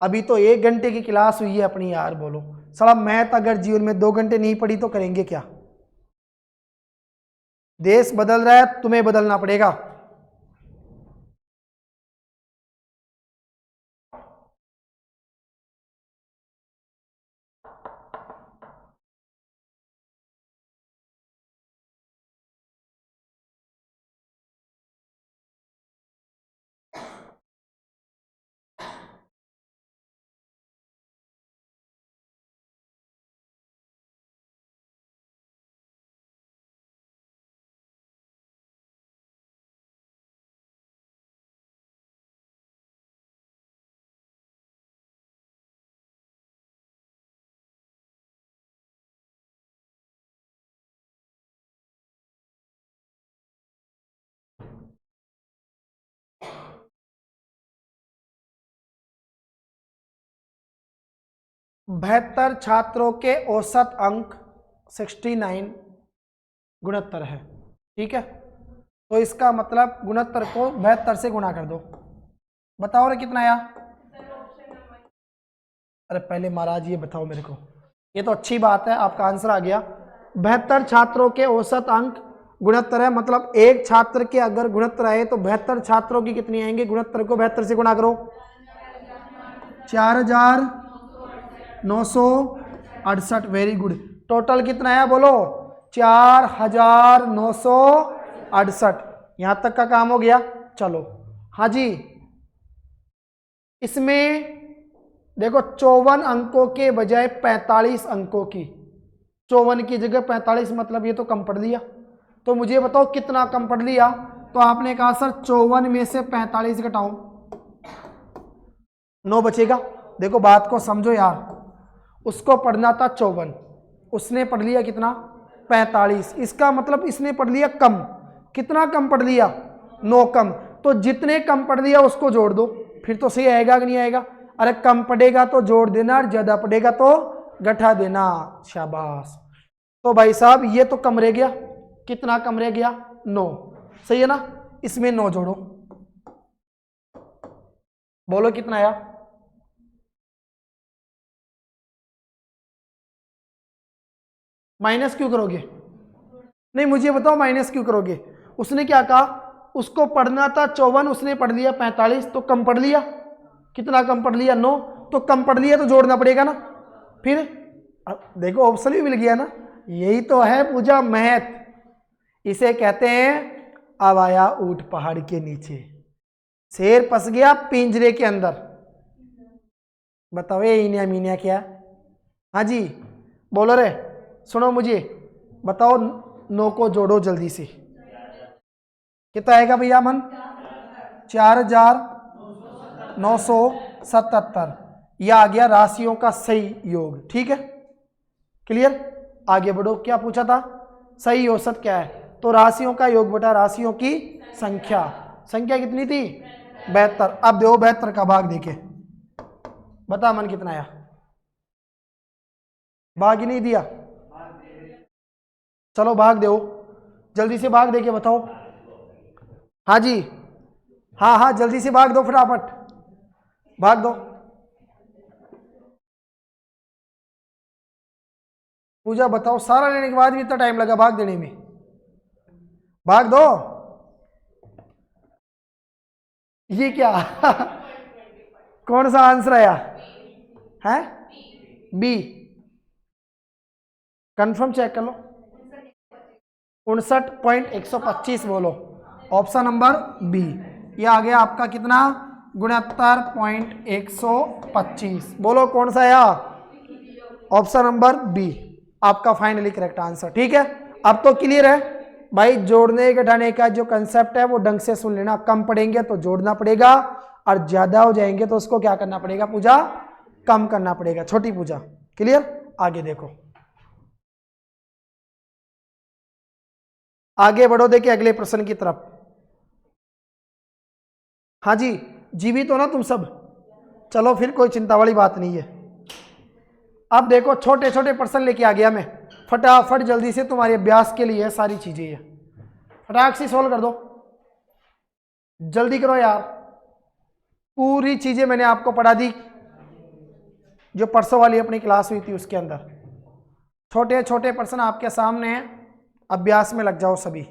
अभी तो 1 घंटे की क्लास हुई है अपनी यार, बोलो साला मैथ अगर जीवन में 2 घंटे नहीं पढ़ी तो करेंगे क्या। देश बदल रहा है, तुम्हें बदलना पड़ेगा। बहत्तर छात्रों के औसत अंक 69 गुणोत्तर है, ठीक है। तो इसका मतलब गुणोत्तर को 72 से गुणा कर दो, बताओ रे कितना आया। अरे पहले महाराज ये बताओ मेरे को, ये तो अच्छी बात है आपका आंसर आ गया। 72 छात्रों के औसत अंक गुणोत्तर है, मतलब एक छात्र के अगर गुणोत्तर आए तो 72 छात्रों की कितनी आएंगे, गुणोत्तर को 72 से गुणा करो, 4968। वेरी गुड, टोटल कितना है बोलो, 4968। यहां तक का काम हो गया। चलो हाँ जी, इसमें देखो 54 अंकों के बजाय 45 अंकों की, 54 की जगह 45, मतलब ये तो कम पढ़ लिया। तो मुझे बताओ कितना कम पढ़ लिया। तो आपने कहा सर 54 में से 45 घटाओ, 9 बचेगा। देखो बात को समझो यार, उसको पढ़ना था 54, उसने पढ़ लिया कितना 45, इसका मतलब इसने पढ़ लिया कम। कितना कम पढ़ लिया, 9 कम। तो जितने कम पढ़ लिया उसको जोड़ दो, फिर तो सही आएगा कि नहीं आएगा। अरे कम पढ़ेगा तो जोड़ देना और ज्यादा पढ़ेगा तो घटा देना, शाबाश। तो भाई साहब ये तो कम रह गया, कितना कम रह गया 9, सही है ना। इसमें 9 जोड़ो, बोलो कितना आया। माइनस क्यों करोगे, नहीं मुझे बताओ माइनस क्यों करोगे। उसने क्या कहा, उसको पढ़ना था 54, उसने पढ़ लिया 45, तो कम पढ़ लिया। कितना कम पढ़ लिया 9, तो कम पढ़ लिया तो जोड़ना पड़ेगा ना। फिर देखो ऑप्शन भी मिल गया ना, यही तो है पूजा मैथ। इसे कहते हैं अब आया ऊंट पहाड़ के नीचे, शेर फंस गया पिंजरे के अंदर। बताओ ये इनिया मीनिया क्या। हाँ जी बोलो रे, सुनो मुझे बताओ, 9 को जोड़ो जल्दी से, कितना आएगा भैया मन, 4977। यह आ गया राशियों का सही योग, ठीक है क्लियर। आगे बढ़ो, क्या पूछा था, सही औसत क्या है। तो राशियों का योग बटा राशियों की संख्या, संख्या कितनी थी 72। अब दो 72 का भाग देके बता मन कितना आया, भाग ही नहीं दिया। चलो भाग दो, जल्दी से भाग देके बताओ। हाँ जी, हाँ हाँ जल्दी से भाग दो, फटाफट भाग दो। पूजा बताओ, सारा लेने के बाद भी इतना टाइम लगा भाग देने में, भाग दो। ये क्या कौन सा आंसर आया है, बी। कंफर्म चेक कर लो। 59.125 बोलो। Option number B. ये आ गया आपका कितना? 69.125। बोलो कौन सा आया? ऑप्शन नंबर बी आपका फाइनली करेक्ट आंसर। ठीक है, अब तो क्लियर है भाई। जोड़ने घटाने का जो कंसेप्ट है वो ढंग से सुन लेना। कम पड़ेंगे तो जोड़ना पड़ेगा, और ज्यादा हो जाएंगे तो उसको क्या करना पड़ेगा? पूजा कम करना पड़ेगा, छोटी पूजा। क्लियर? आगे देखो, आगे बढ़ो। देखिए अगले प्रश्न की तरफ। हाँ जी, जीवित हो ना तुम सब? चलो फिर कोई चिंता वाली बात नहीं है। अब देखो छोटे छोटे प्रश्न लेके आ गया मैं, फटाफट जल्दी से तुम्हारे अभ्यास के लिए सारी चीजें ये फटाक से सोल्व कर दो, जल्दी करो यार। पूरी चीजें मैंने आपको पढ़ा दी जो परसों वाली अपनी क्लास हुई थी उसके अंदर। छोटे छोटे प्रश्न आपके सामने हैं, अभ्यास में लग जाओ सभी।